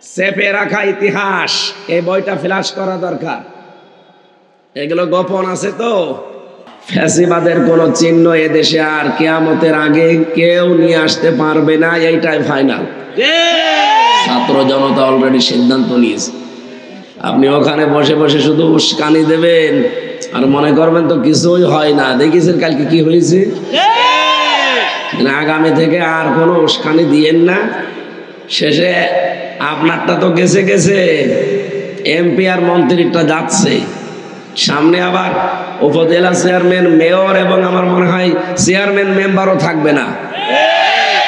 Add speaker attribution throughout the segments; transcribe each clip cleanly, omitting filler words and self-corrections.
Speaker 1: চেপে রাখা ইতিহাস, এই বইটা ফ্ল্যাশ করা দরকার। এগুলো গোপন আছে তো। ফ্যাসিবাদের কোন চিহ্ন এদেশে আর কিয়ামতের আগে কেউ নিয়ে আসতে পারবে না, এইটাই ফাইনাল। ছাত্র জনতা অলরেডি সিদ্ধান্ত নিয়েছে। আপনি ওখানে বসে বসে শুধু উস্কানি দেবেন আর মনে করবেন তো কিছুই হয় না। দেখেছেন কালকে কি হয়েছে? আগামী থেকে আর কোনো উস্কানি দিয়েন না। শেষে আপনারটা তো গেছে গেছে, এমপি আর মন্ত্রীরটা যাচ্ছে, সামনে আবার উপজেলা চেয়ারম্যান, মেয়র এবং আমার মনে হয় চেয়ারম্যান মেম্বারও থাকবে না।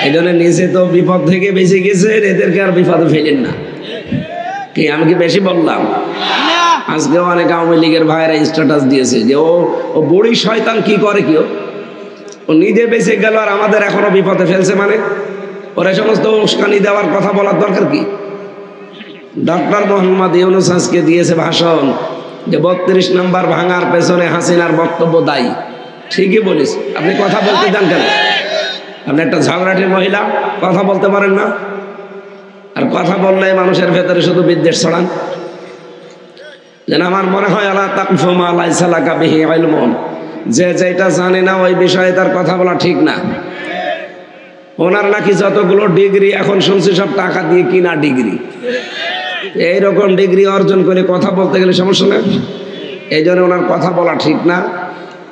Speaker 1: এই জন্য নিজে তো বিপদ থেকে বেঁচে গেছেন, এদেরকে আর বিপদে ফেলেন না। কি আমি কি বেশি বললাম? আজকে অনেক আওয়ামী লীগের ভাইয়েরা স্ট্যাটাস দিয়েছে যে ও বুড়ি শয়তান কি করে, কি ও নিজে বেঁচে গেল আর আমাদের এখনো বিপদে ফেলছে। মানে ওরা সমস্ত উস্কানি দেওয়ার কথা বলার দরকার কি? ডক্টর মোহাম্মদ ইউনূস আজকে দিয়েছে ভাষণ যে ৩২ নম্বর ভাঙার পেছনে হাসিনার বক্তব্য দায়ী। ঠিকই বলিস, আপনি কথা বলতে দেন কেন? আপনি একটা ঝগড়াটে মহিলা, কথা বলতে পারেন না? আর কথা বললে মানুষের ভেতরে শুধু বিদ্বেষ ছড়ান। যেন আমার মনে হয় আলা তাকফু মা লাইসা লাকা বিহি ইলমুন, যে যেটা জানে না ওই বিষয়ে তার কথা বলা ঠিক না। ওনার নাকি যতগুলো ডিগ্রি এখন শুনছি সব টাকা দিয়ে কিনা ডিগ্রি। এইরকম ডিগ্রি অর্জন করে কথা বলতে গেলে সমস্যা না। এই জন্য ওনার কথা বলা ঠিক না।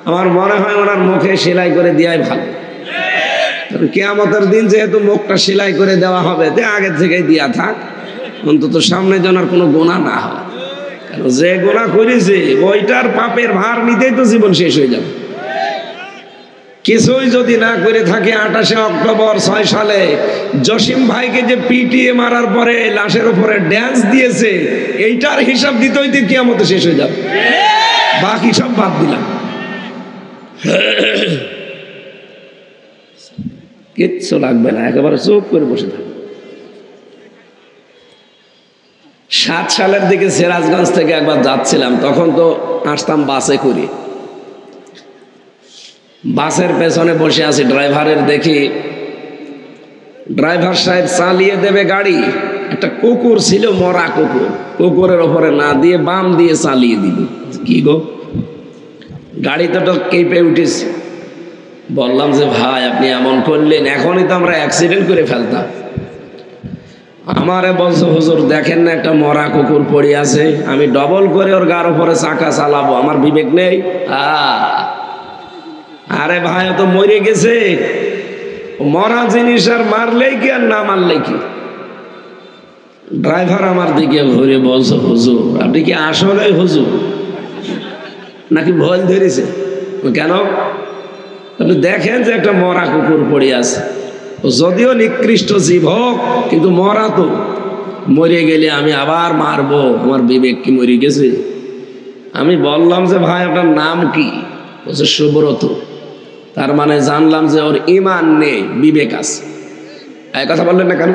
Speaker 1: আমার মনে হয় ওনার মুখে সেলাই করে দেওয়াই ভালো। কিয়ামতের দিন যেহেতু মুখটা সেলাই করে দেওয়া হবে, তে আগে থেকেই দিয়া থাক, অন্তত সামনে যেন আর কোনো গুনাহ না হয়। কারণ যে গুনাহ করেছে ওইটার পাপের ভার নিতেই তো জীবন শেষ হয়ে যাবে। কিছুই যদি না করে থাকে, 28 অক্টোবর 6 সালে জসিম ভাইকে যে পিটিয়ে মারার পরে লাশের উপরে ড্যান্স দিয়েছে, এইটার হিসাব দিতে হইতে কিয়ামতে শেষ হয়ে যাবে। বাকি সব বাদ দিলাম, কিচ্ছু লাগবে না, একেবারে চুপ করে বসে থাকবে। 7 সালের দিকে সিরাজগঞ্জ থেকে একবার যাচ্ছিলাম, তখন তো আসতাম বাসে করে। বাসের পেছনে বসে আছি, ড্রাইভারের দেখি ড্রাইভার সাহেব চালিয়ে দেবে গাড়ি, একটা কুকুর ছিল, মরা কুকুর, কুকুরের ওপরে না দিয়ে বাম দিয়ে চালিয়ে দিল। কি গো, গাড়িতে তো কেঁপে উঠেছে। বললাম যে ভাই আপনি এমন করলেন, এখনই তো আমরা অ্যাক্সিডেন্ট করে ফেলতাম। আমারে বলছে হুজুর দেখেন না একটা মরা কুকুর পড়ে আছে, আমি ডবল করে ওর গার উপরে চাকা চালাবো, আমার বিবেক নেই? আরে ভাই ও তো মরে গেছে, মরা জিনিস আর মারলেই কি আর না মারলেই কি? ড্রাইভার আমার দিকে ঘুরে বলছে হুজুর আপনি কি আসলে হুজুর নাকি ভুল ধরেছে? কেন? আপনি দেখেন যে একটা মরা কুকুর পড়ে আছে, যদিও নিকৃষ্ট জীব হোক কিন্তু মরা তো, মরে গেলে আমি আবার মারবো, আমার বিবেক কি মরে গেছে? আমি বললাম যে ভাই আপনার নাম কি? বলছে সুব্রত। তার মানে জানলাম যে ওর ঈমান নেই, বিবেক আছে। এই কথা বললেন না কেন?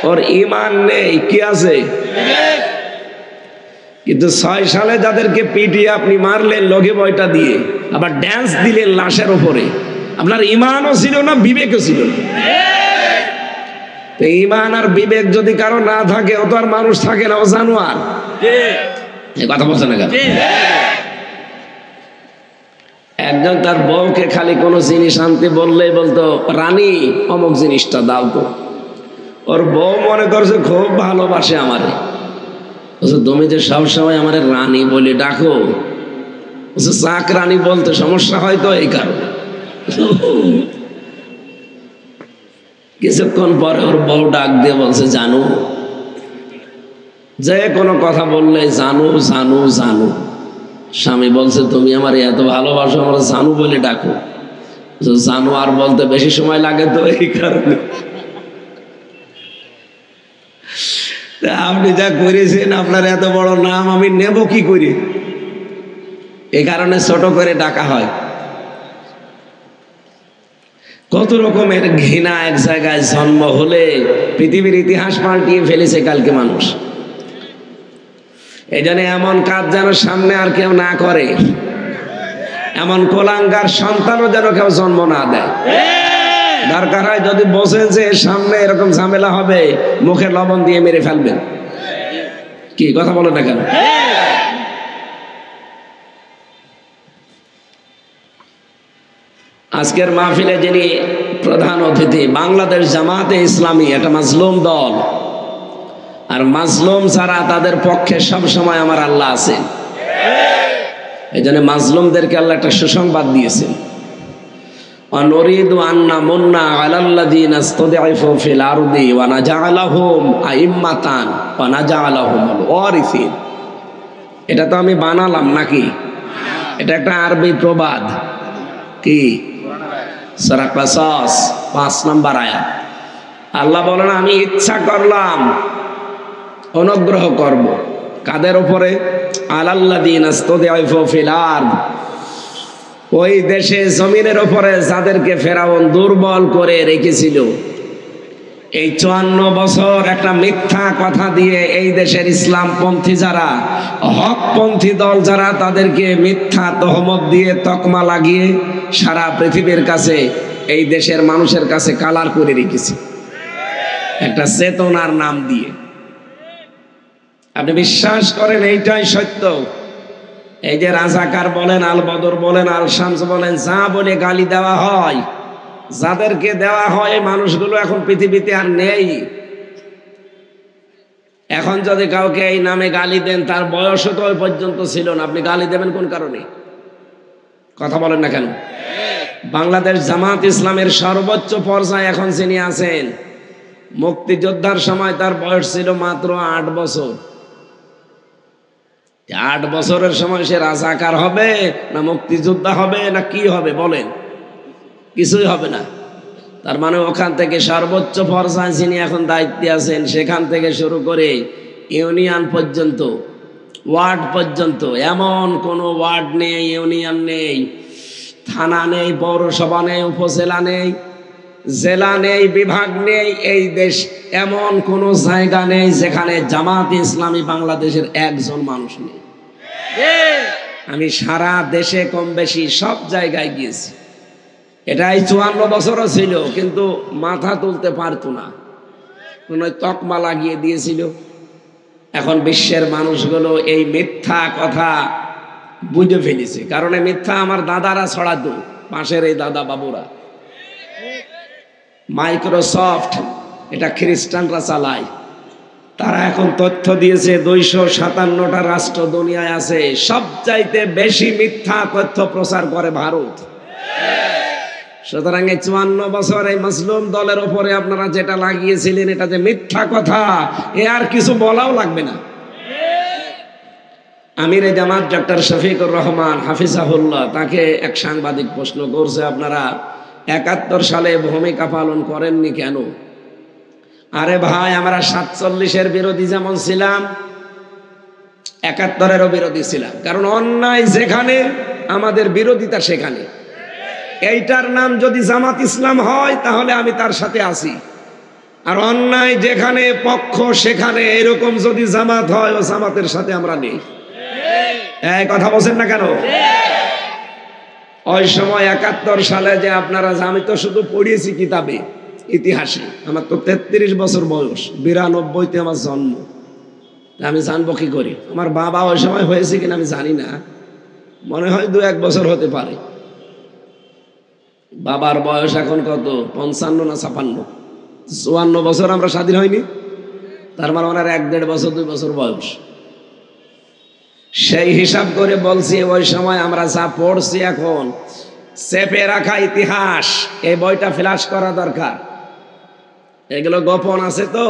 Speaker 1: ওর ঈমান নেই, কি আছে? কিন্তু 6 সালে যাদেরকে পিটিয়ে আপনি মারলেন লঘে বয়টা দিয়ে, আবার ড্যান্স দিলেন লাশের উপরে, আপনার ঈমানও ছিল না, বিবেকও ছিল না। ঈমান আর বিবেক যদি কারো না থাকে, ও তো আর মানুষ থাকে না, ও জানোয়ার। এই কথা বলছে না কেন? একজন তার বউকে খালি কোনো জিনিস আনতে বললেই বলতো রানী অমুক জিনিসটা দাও তো। ওর বউ মনে করছে খুব ভালোবাসে আমারে, বলছে তুমি যে সবসময় আমারে রানী বলে ডাকো, বলছে চাক রানী বলতে সমস্যা হয় তো এই কারণে। কিছুক্ষণ পরে ওর বউ ডাক দিয়ে বলছে জানু, যে কোনো কথা বললে জানু জানু জানু। স্বামী বলছে তুমি আমার এত ভালোবাসো, আমার জানু বলে ডাকো। জানু আর বলতে বেশি সময় লাগে তো এই কারণে। আপনি যা করেছেন, আপনার এত বড় নাম আমি নেব কি করে? এই কারণে ছোট করে ডাকা হয়। কত রকমের ঘৃণা এক জায়গায় জন্ম হলে পৃথিবীর ইতিহাস পাল্টিয়ে ফেলেছে কালকে মানুষ। এই জন্য এমন কাজ যেন সামনে আর কেউ না করে, এমন কোলাঙ্গার সন্তানও যেন কেউ জন্ম না দেয়। দরকার হয় যদি বসেন যে সামনে এরকম ঝামেলা হবে, মুখে লবণ দিয়ে মেরে ফেলবেন। কি কথা বলো না কেন? আজকের মাহফিলে যিনি প্রধান অতিথি, বাংলাদেশ জামাতে ইসলামী, একটা মাজলুম দল, আর মাজলুম ছাড়া তাদের পক্ষে সব সময় আমার আল্লাহ আছেন। এই জন্য মাজলুমদেরকে আল্লাহ একটা সুসংবাদ দিয়েছেন, অনুরিদু আন্না মুন্না আলাল্লাযীনা ইসতুদঈফু ফিল আরদি ওয়া নাজআলাহুম আইম্মাতান ওয়া নাজআলাহুমুল ওয়ারিসিন। এটা তো আমি বানালাম নাকি? এটা একটা আরবি প্রবাদ। কি? সূরা কাসাস ৫ নম্বর আয়াত। আল্লাহ বলেন আমি ইচ্ছা করলাম অনুগ্রহ করব কাদের উপরে? আলাল্লাযীনা ইসতুদঈফু ফিল আরদ, ওই দেশে জমিনের উপরে যাদেরকে ফেরাউন দুর্বল করে রেখেছিল। এই ৫৪ বছর একটা মিথ্যা কথা দিয়ে এই দেশের ইসলামপন্থী যারা, হকপন্থী দল যারা, তাদেরকে মিথ্যা তহমত দিয়ে তকমা লাগিয়ে সারা পৃথিবীর কাছে, এই দেশের মানুষের কাছে কালার করে রেখেছে একটা চেতনার নাম দিয়ে। আপনি বিশ্বাস করেন এইটাই সত্য? এই যে রাজাকার বলেন, আল বদর বলেন, আল শামস বলেন, যা বলে গালি দেওয়া হয়, যাদেরকে দেওয়া হয় মানুষগুলো এখন পৃথিবীতে আর নেই। এখন যদি কাউকে এই নামে গালি দেন, তার বয়সও তো ওই পর্যন্ত ছিল না, আপনি গালি দেবেন কোন কারণে? কথা বলেন না কেন? বাংলাদেশ জামাত ইসলামের সর্বোচ্চ পর্যায়ে এখন যিনি আছেন, মুক্তিযোদ্ধার সময় তার বয়স ছিল মাত্র ৮ বছর। ৮ বছরের সময় সে রাজাকার হবে না মুক্তিযোদ্ধা হবে না কি হবে বলেন? কিছুই হবে না। তার মানে ওখান থেকে সর্বোচ্চ পর্যায়ে যিনি এখন দায়িত্বে আছেন, সেখান থেকে শুরু করে ইউনিয়ন পর্যন্ত, ওয়ার্ড পর্যন্ত, এমন কোনো ওয়ার্ড নেই, ইউনিয়ন নেই, থানা নেই, পৌরসভা নেই, উপজেলা নেই, জেলা নেই, বিভাগ নেই, এই দেশ এমন কোনো জায়গা নেই যেখানে জামাত ইসলামী বাংলাদেশের একজন মানুষ নেই। আমি সারা দেশে কম বেশি সব জায়গায় গিয়েছি। এটাই ৫৪ বছরও ছিল, কিন্তু মাথা তুলতে পারতো না, কোন তকমা লাগিয়ে দিয়েছিল। এখন বিশ্বের মানুষগুলো এই মিথ্যা কথা বুঝে ফেলেছে, কারণ এই মিথ্যা আমার দাদারা ছড়াতো, পাশের এই দাদা বাবুরা। মাইক্রোসফট এটা খ্রিস্টানরা চালায়, তারা এখন তথ্য দিয়েছে ২৫৭টা রাষ্ট্র দুনিয়ায় আছে, সবচাইতে বেশি মিথ্যা তথ্য প্রচার করে ভারত। সুতরাং এই ৫৪ বছর এই মাজলুম দলের উপরে আপনারা যেটা লাগিয়েছিলেন, এটা যে মিথ্যা কথা, এ আর কিছু বলাও লাগবে না। আমিরে জামাত ডক্টর শফিকুর রহমান হাফিজাহুল্লাহ, তাকে এক সাংবাদিক প্রশ্ন করছে, আপনারা ৭১ সালে ভূমিকা পালন করেননি কেন? আরে ভাই, আমরা ৪৭-এর বিরোধী যেমন ছিলাম, ৭১-এরও বিরোধী ছিলাম, কারণ অন্যায় যেখানে আমাদের বিরোধিতা সেখানে। এইটার নাম যদি জামাত ইসলাম হয় তাহলে আমি তার সাথে আছি, আর অন্যায় যেখানে পক্ষ সেখানে এরকম যদি জামাত হয়, ও জামাতের সাথে আমরা নেই। এই কথা বলছেন না কেন? ওই সময় ৭১ সালে যে আপনারা, আমি তো শুধু পড়িয়েছি কিতাবে, ইতিহাসে, আমার তো ৩৩ বছর বয়স, ৯২-তে আমার জন্ম, আমি জানবো কি করি? আমার বাবা ওই সময় হয়েছে কিনা আমি জানি না, মনে হয় ২-১ বছর হতে পারে। বাবার বয়স এখন কত, ৫৫ না ৫৬? ৫৪ বছর আমরা স্বাধীন হয়নি, তার মানে ওনার ১-১.৫ বছর ২ বছর বয়স। সেই হিসাব করে বলছি, ওই সময় আমরা যা পড়ছি, এখন চেপে রাখা ইতিহাস, এই বইটা ফ্ল্যাশ করা দরকার। এগুলো গোপন আছে তো।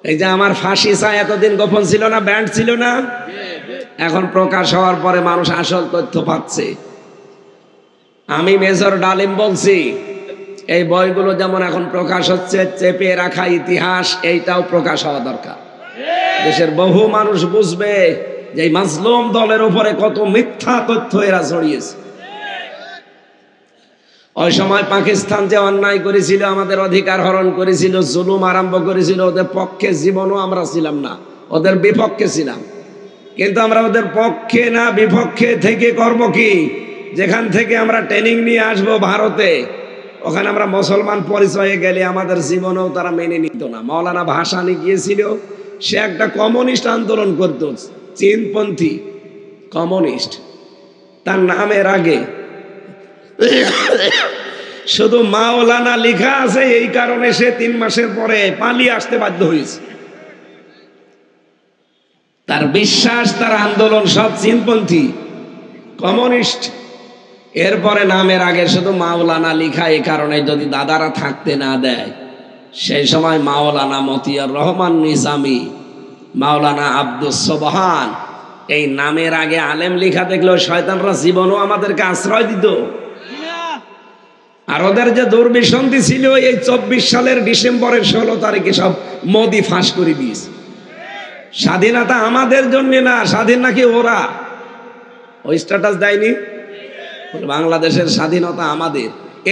Speaker 1: এই যে আমার ফাঁসি চাই, এতদিন গোপন ছিল না, ব্যান্ড ছিল না, এখন প্রকাশ হওয়ার পরে মানুষ আসল তথ্য পাচ্ছে। আমি মেজর ডালিম বলছি, এই বইগুলো যেমন এখন প্রকাশ হচ্ছে, চেপে রাখা ইতিহাস, এইটাও প্রকাশ হওয়া দরকার। দেশের বহু মানুষ বুঝবে যে এই মাজলুম দলের উপরে কত মিথ্যা তথ্য এরা ছড়িয়েছে। ওই সময় পাকিস্তান যে অন্যায় করেছিল, আমাদের অধিকার হরণ করেছিল, জুলুম আরম্ভ করেছিল, ওদের পক্ষে জীবনও আমরা ছিলাম না, ওদের বিপক্ষে ছিলাম। কিন্তু আমরা ওদের পক্ষে না বিপক্ষে থেকে করব কি? যেখান থেকে আমরা ট্রেনিং নিয়ে আসবো ভারতে, ওখানে আমরা মুসলমান পরিচয়ে গেলে আমাদের জীবনেও তারা মেনে নিত না। মাওলানা ভাসানী গিয়েছিল, সে একটা কমিউনিস্ট আন্দোলন করত, চীনপন্থী কমিউনিস্ট। তার নামের আগে শুধু মাওলানা লেখা আছে, এই কারণে সে 3 মাসের পরে পালিয়ে আসতে বাধ্য হয়েছে। তার বিশ্বাস, তার আন্দোলন সব চীনপন্থী কমিউনিস্ট। এরপরে নামের আগে শুধু মাওলানা লেখা, এই কারণে যদি দাদারা থাকতে না দেয়, সেই সময় মাওলানা মতিয়ার রহমান নিজামী, মাওলানা আব্দুস সোবহান, এই নামের আগে আলেম লেখা দেখলেও শয়তানরা জীবনও আমাদেরকে আশ্রয় দিত। আর ওদের যে দুর্বিসন্ধি ছিল, এই 24 সালের ডিসেম্বরের 16 তারিখে সব মোদি ফাঁস করে দিয়েছে। স্বাধীনতা আমাদের জন্য না, স্বাধীন নাকি ওরা। ওই স্ট্যাটাস দেয়নি, বাংলাদেশের স্বাধীনতা আমাদের।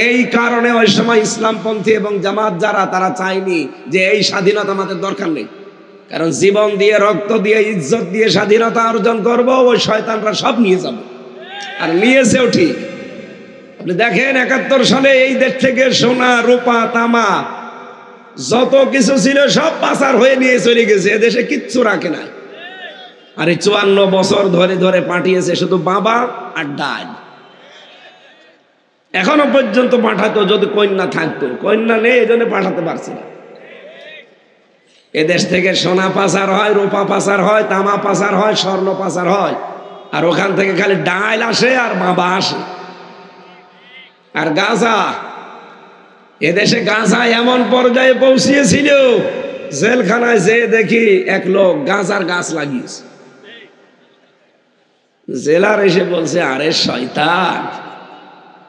Speaker 1: এই কারণে ওই সময় ইসলামপন্থী এবং জামাত যারা, তারা চায়নি যে এই স্বাধীনতা আমাদের দরকার নেই, কারণ জীবন দিয়ে, রক্ত দিয়ে, ইজ্জত দিয়ে স্বাধীনতা অর্জন করব, ওই শয়তানরা সব নিয়ে যাবে। আর নিয়েছেও ঠিক। আপনি দেখেন 71 সালে এই দেশ থেকে সোনা, রূপা, তামা যত কিছু ছিল সব পাচার হয়ে নিয়ে চলে গেছে, এদেশে কিচ্ছু রাখে নাই। আর এই 54 বছর ধরে ধরে পাঠিয়েছে শুধু বাবা আর ডাল। এখনো পর্যন্ত পাঠাতো, যদি কন্যা থাকতো, কন্যা নেই, এই জন্য পাঠাতে পারছে না। এদেশ থেকে সোনা পাচার হয়, রূপা পাচার হয়, তামা পাচার হয়, স্বর্ণ পাচার হয়, আর ওখান থেকে খালি ডাল আসে আর বাবা আসে। আর গাঁজা, এদেশে গাঁজা এমন পর্যায়ে পৌঁছিয়েছিল, জেলখানায় যেয়ে দেখি এক লোক গাঁজার গাছ লাগিয়েছে। জেলার এসে বলছে, আরে শয়তান,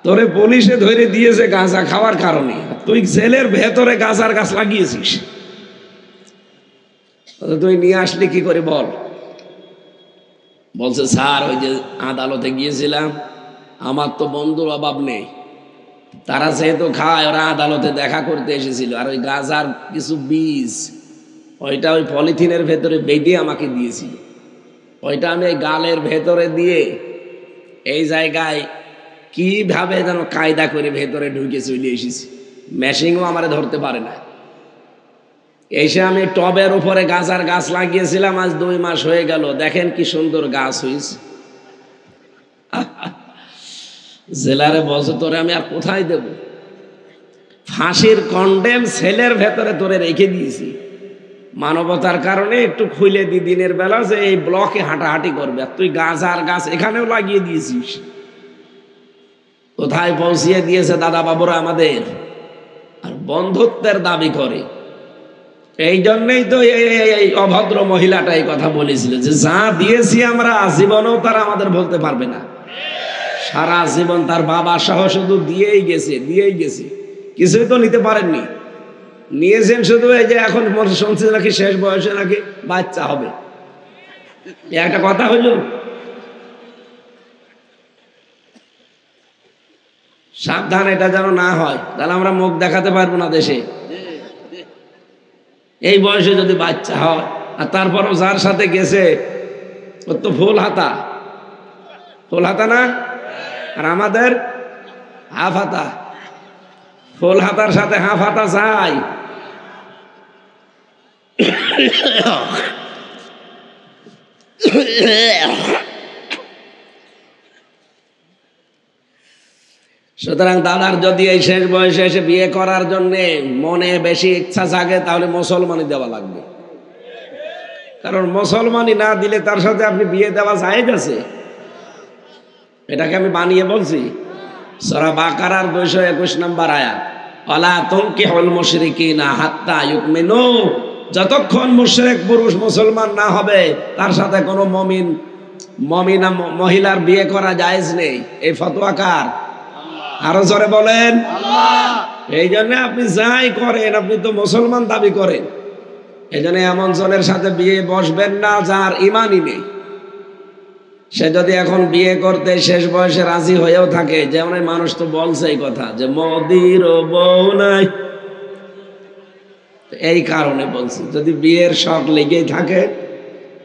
Speaker 1: তোরে পুলিশে ধরে দিয়েছে গাঁজা খাওয়ার কারণে, তুই জেলের ভেতরে গাঁজার গাছ লাগিয়েছিস, তুই নিয়ে আসলি কি করে বল? বলছে, স্যার ওই যে আদালতে গিয়েছিলাম, আমার তো বন্ধুর অভাব নেই, তারা যেহেতু খায়, ওরা আদালতে দেখা করতে এসেছিল, আর ওই গাঁজার কিছু বীজ ওইটা ওই পলিথিনের ভেতরে বেঁধে আমাকে দিয়েছিল, ওইটা আমি এই গালের ভেতরে দিয়ে এই জায়গায় কিভাবে যেন কায়দা করে ভেতরে ঢুকে চলে এসেছি, মেশিনও আমারে ধরতে পারে না। এসে আমি টবের উপরে গাঁজার গাছ লাগিয়েছিলাম, আজ 2 মাস হয়ে গেল, দেখেন কি সুন্দর গাছ হয়েছে। জেলারে বলছে, তোরে আমি আর কোথায় দেব? ফাঁসির কন্ডেম সেলের ভেতরে তোরে রেখে দিয়েছি, মানবতার কারণে একটু খুলে দি দিনের বেলা, যে এই ব্লকে হাঁটাহাঁটি করবে, আর তুই গাঁজার গাছ এখানেও লাগিয়ে দিয়েছিস। কোথায় পৌঁছিয়ে দিয়েছে দাদা বাবুরা আমাদের, আর বন্ধুত্বের দাবি করে। এই জন্যই তো এই অভদ্র মহিলাটা এই কথা বলেছিল, যে যা দিয়েছি আমরা, জীবনেও তারা আমাদের বলতে পারবে না। সারা জীবন তার বাবা সহ শুধু দিয়েই গেছে, কিছুই তো নিতে পারেননি। নিয়েছেন শুধু এই যে এখন শুনছি নাকি শেষ বয়সে নাকি বাচ্চা হবে, একটা কথা হইল। সাবধান, এটা যেন না হয়, তাহলে আমরা মুখ দেখাতে পারবো না দেশে। এই বয়সে যদি বাচ্চা হয়, আর তারপরও যার সাথে গেছে ওর তো ফুল হাতা না, আর আমাদের হাফ হাতা। ফুল হাতার সাথে হাফ হাতা চাই। সুতরাং দাদার যদি এই শেষ বয়সে এসে বিয়ে করার জন্য মনে বেশি ইচ্ছা জাগে, তাহলে মুসলমানই দেওয়া লাগবে, কারণ মুসলমানই না দিলে তার সাথে আপনি বিয়ে দেওয়া যায় গেছে। এটাকে আমি বানিয়ে বলছি। সূরা বাকারার 221 নম্বর আয়াত, ওয়ালা তুনকিহুল মুশরিকিনা হাত্তা ইউমিনু, যতক্ষণ মুশরিক পুরুষ মুসলমান না হবে তার সাথে কোনো মমিনা মহিলার বিয়ে করা জায়েজ নেই। এই ফতোয়া কার? আরো জোরে বলেন। এই জন্য আপনি যাই করেন, আপনি তো মুসলমান দাবি করেন, এই জন্য এমন জনের সাথে বিয়ে বসবেন না যার ইমানই নেই। সে যদি এখন বিয়ে করতে শেষ বয়সে রাজি হয়েও থাকে, যেমন মানুষ তো বলছে এই কথা যে মোদির বউ নাই, এই কারণে বলছি, যদি বিয়ের শখ লেগেই থাকে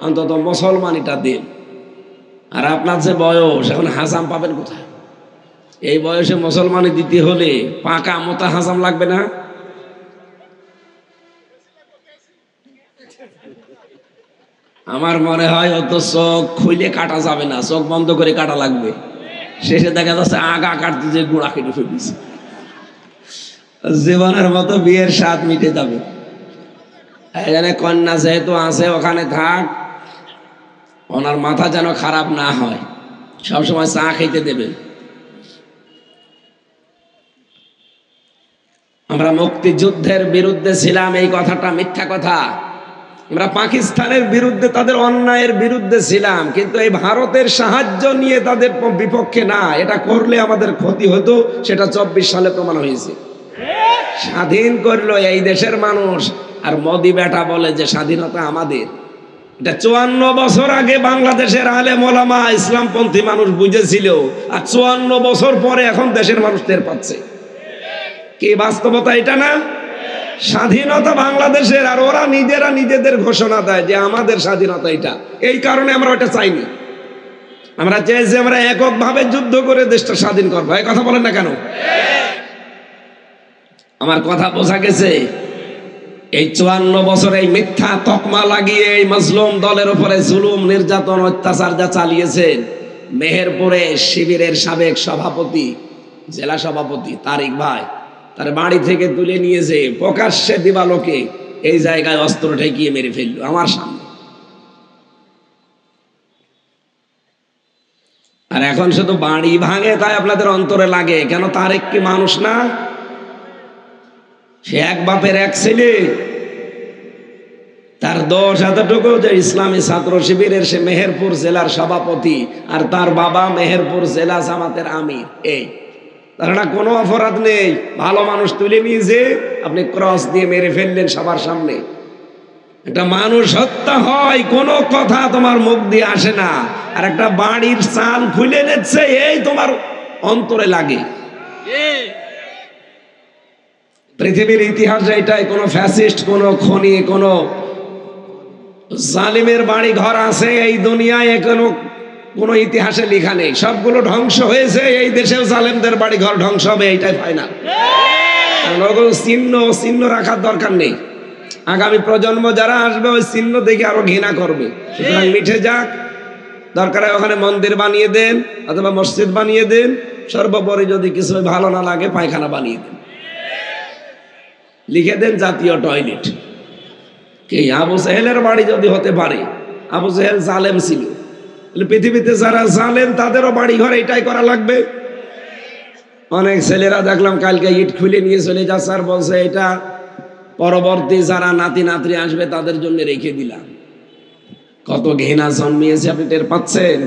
Speaker 1: অন্তত মুসলমানিটা দিন। আর আপনার যে বয়স, এখন হাসাম পাবেন কোথায়? এই বয়সে মুসলমানি দিতে হলে পাকা মোতা হাসাম লাগবে না? আমার মনে হয় অত চোখ খুলে কাটা যাবে না, চোখ বন্ধ করে কাটা লাগবে। শেষে দেখা যাচ্ছে আগা কাটতে যে গোড়া কেটে ফেলিস, জীবনের মতো বিয়ের স্বাদ মিটে যাবে। এখানে কন্যা যেহেতু আছে ওখানে থাক, ওনার মাথা যেন খারাপ না হয়, সবসময় চা খেতে দেবেন। আমরা মুক্তিযুদ্ধের বিরুদ্ধে ছিলাম, এই কথাটা মিথ্যা কথা। আমরা পাকিস্তানের বিরুদ্ধে, তাদের অন্যায়ের বিরুদ্ধে ছিলাম, কিন্তু এই ভারতের সাহায্য নিয়ে তাদের বিপক্ষে না। এটা করলে আমাদের ক্ষতি হতো, সেটা 24 সালে প্রমাণ হয়েছে। স্বাধীন করলো এই দেশের মানুষ, আর মোদি বেটা বলে যে স্বাধীনতা আমাদের। এটা 54 বছর আগে বাংলাদেশের আলেম ওলামা ইসলামপন্থী মানুষ বুঝেছিল, আর 54 বছর পরে এখন দেশের মানুষ টের পাচ্ছে। কি বাস্তবতা এটা না? স্বাধীনতা বাংলাদেশের, আর ওরা নিজেরা নিজেদের ঘোষণা দেয় যে আমাদের স্বাধীনতা এটা। এই কারণে আমরা ওটা চাইনি। আমরা চেয়েছি আমরা এককভাবে যুদ্ধ করে দেশটা স্বাধীন করবো। এই কথা বলেন না কেন? আমার কথা বোঝা গেছে? এই 54 বছর এই মিথ্যা তকমা লাগিয়ে এই মজলুম দলের উপরে জুলুম নির্যাতন অত্যাচার যা চালিয়েছেন, মেহেরপুরে শিবিরের সাবেক সভাপতি, জেলা সভাপতি তারিক ভাই, তার বাড়ি থেকে তুলে নিয়েছে, প্রকাশ্যে দিবালোকে এই জায়গায় অস্ত্র ঠেকিয়ে মেরে ফেললো আমার সামনে। আর এখন শুধু বাড়ি ভাঙে তাই আপনাদের অন্তরে লাগে কেন? তারেক কি মানুষ না? সে এক বাপের এক ছেলে। তার দোষ এতটুকু যে ইসলামী ছাত্র শিবিরের সে মেহেরপুর জেলার সভাপতি, আর তার বাবা মেহেরপুর জেলা জামাতের আমির। এই তার না কোনো অপরাধ নেই, ভালো মানুষ তুলে নিয়েছে, আপনি ক্রস দিয়ে মেরে ফেললেন সবার সামনে। একটা মানুষ হত্যা হয়, কোনো কথা তোমার মুখ দিয়ে আসে না, আর একটা বাড়ির চাল খুলে নিচ্ছে, এই তোমার অন্তরে লাগে। পৃথিবীর ইতিহাসে এটাই, কোনো ফ্যাসিস্ট, কোনো খনি, কোনো জালিমের বাড়ি ঘর আছে এই দুনিয়ায় কোনো ইতিহাসে লেখা নেই। সবগুলো ধ্বংস হয়েছে, এই দেশেও জালেমদের বাড়ি ঘর ধ্বংস হবে, এইটাই ফাইনাল। চিহ্ন রাখার দরকার নেই। আগামী প্রজন্ম যারা আসবে ওই চিহ্ন দেখে আরো ঘৃণা করবে। সুতরাং মিঠে যাক, দরকার হয় ওখানে মন্দির বানিয়ে দেন অথবা মসজিদ বানিয়ে দেন, সর্বোপরি যদি কিছু ভালো না লাগে পায়খানা বানিয়ে দেন, লিখে দেন জাতীয় টয়লেট। কে আবু সাহেলের বাড়ি যদি হতে পারে, আবু সাহেল জালেম ছিল, পৃথিবীতে যারা জালেম তাদেরও বাড়ি ঘর এটাই করা লাগবে। অনেক ছেলেরা দেখলাম কালকে ইট খুলে নিয়ে চলে যাচ্ছে, আর বলছে এটা পরবর্তী যারা নাতি নাতরি আসবে তাদের জন্য রেখে দিলাম। কত ঘৃণা জন্মিয়েছে আপনি টের পাচ্ছেন?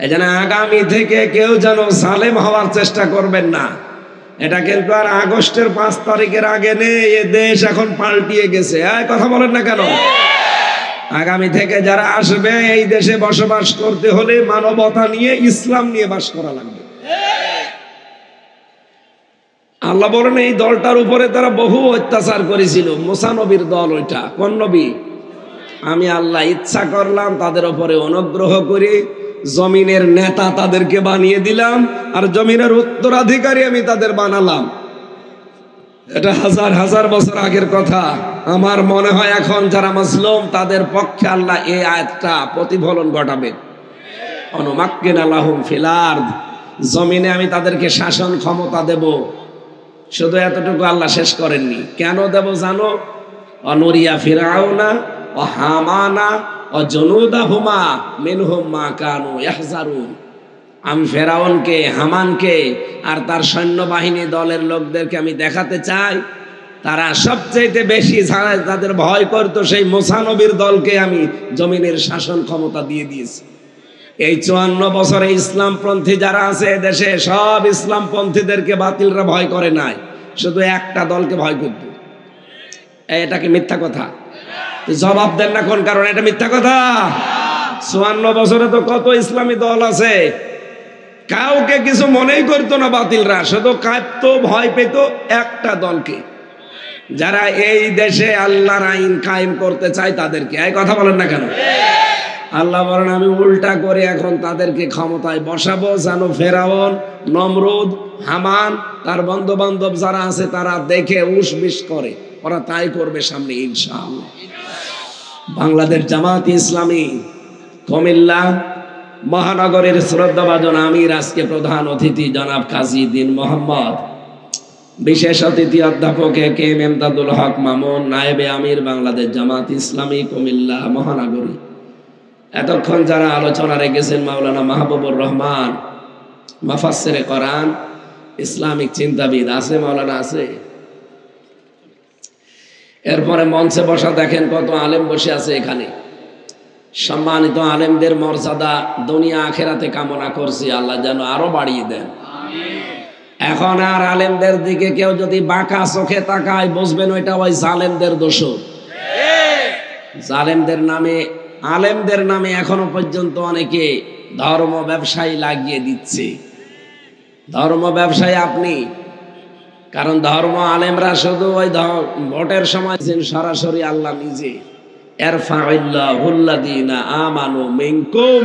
Speaker 1: এই জন্য আগামী থেকে কেউ যেন জালেম হওয়ার চেষ্টা করবেন না। এটা কিন্তু আর আগস্টের 5 তারিখের আগে নেই, এ দেশ এখন পাল্টিয়ে গেছে। কথা বলেন না কেন? আগামী থেকে যারা আসবে এই দেশে বসবাস করতে হলে মানবতা নিয়ে, ইসলাম নিয়ে বাস করা লাগবে। আল্লাহ বলেন এই দলটার উপরে তারা বহু অত্যাচার করেছিল। মুসা নবীর দল ওইটা। কোন নবী? আমি আল্লাহ ইচ্ছা করলাম তাদের উপরে অনুগ্রহ করে জমিনের নেতা তাদেরকে বানিয়ে দিলাম, আর জমিনের উত্তরাধিকারী আমি তাদের বানালাম। এটা হাজার হাজার বছর আগের কথা। আমার মনে হয় এখন যারা মুসলিম তাদের পক্ষে আল্লাহ এই আয়াতটা প্রতিফলন ঘটাবে। অনুমাক্কিনা লাহুম ফিল আরদ, জমিনে আমি তাদেরকে শাসন ক্ষমতা দেব। শুধু এতটুকু আল্লাহ শেষ করেননি। কেন দেব জানো? অনুরিয়া ফিরাউনা ও হামানা ও জুনুদাহুমা মিনহুম মা কানু ইয়াহজারুন। আমি ফেরাউনকে, হামানকে আর তার সৈন্যবাহিনী দলের লোকদেরকে আমি দেখাতে চাই, তারা সবচেয়ে বেশি তাদের ভয় করতো সেই মুসা নবীর দলকে আমি জমিনের শাসন ক্ষমতা দিয়ে দিয়েছি। এই 54 বছরে ইসলামপন্থী যারা আছে দেশে, সব ইসলামপন্থীদেরকে বাতিলরা ভয় করে নাই, শুধু একটা দলকে ভয় করত। এটা কি মিথ্যা কথা? জবাব দেন না কোন কারণে এটা মিথ্যা কথা? 54 বছরে তো কত ইসলামী দল আছে, কাউকে কিছু মনেই করতো না বাতিলরা, শুধু কাঁপতো, ভয় পেত একটা দলকে, যারা এই দেশে আল্লাহর আইন কায়েম করতে চায় তাদেরকে। এই কথা বলেন না কেন? আল্লাহ বলেন আমি উল্টা করে এখন তাদেরকে ক্ষমতায় বসাবো, যেন ফেরাউন, নমরুদ, হামান, তার বন্ধু বান্ধব যারা আছে তারা দেখে উসবিস করে। ওরা তাই করবে সামনে ইনশাআল্লাহ। বাংলাদেশ জামাত ইসলামী কুমিল্লা মহানগরের শ্রদ্ধাভাজন আমির, আজকে প্রধান অতিথি জনাব কাজী দ্বীন মোহাম্মদ, বিশেষ অতিথি অধ্যাপক কে এম এমদাদুল হক মামুন, নায়েবে আমির বাংলাদেশ জামাত ইসলামী কুমিল্লা মহানগরী। এতক্ষণ যারা আলোচনা রেখেছেন মাওলানা মাহবুবুর রহমান, মুফাসসিরে কোরআন, ইসলামিক চিন্তাবিদ আছে, মাওলানা আছে। এরপরে মঞ্চে বসা দেখেন কত আলেম বসে আছে এখানে। সম্মানিত আলেমদের মর্যাদা দুনিয়া আখেরাতে কামনা করছি আল্লাহ যেন আরো বাড়িয়ে দেন। এখন আর আলেমদের দিকে কেউ যদি বাঁকা চোখে তাকায়, বুঝবেন ওইটা ওই জালেমদের দোষ। জালেমদের নামে, আলেমদের নামে এখনো পর্যন্ত অনেকে ধর্ম ব্যবসায়ী লাগিয়ে দিচ্ছে। ধর্ম ব্যবসায়ী আপনি, কারণ ধর্ম আলেমরা শুধু ওই ভোটের সময় সরাসরি আল্লাহ নিজে ইরফা'িল্লাহুল্লাযীনা আমানু মিনকুম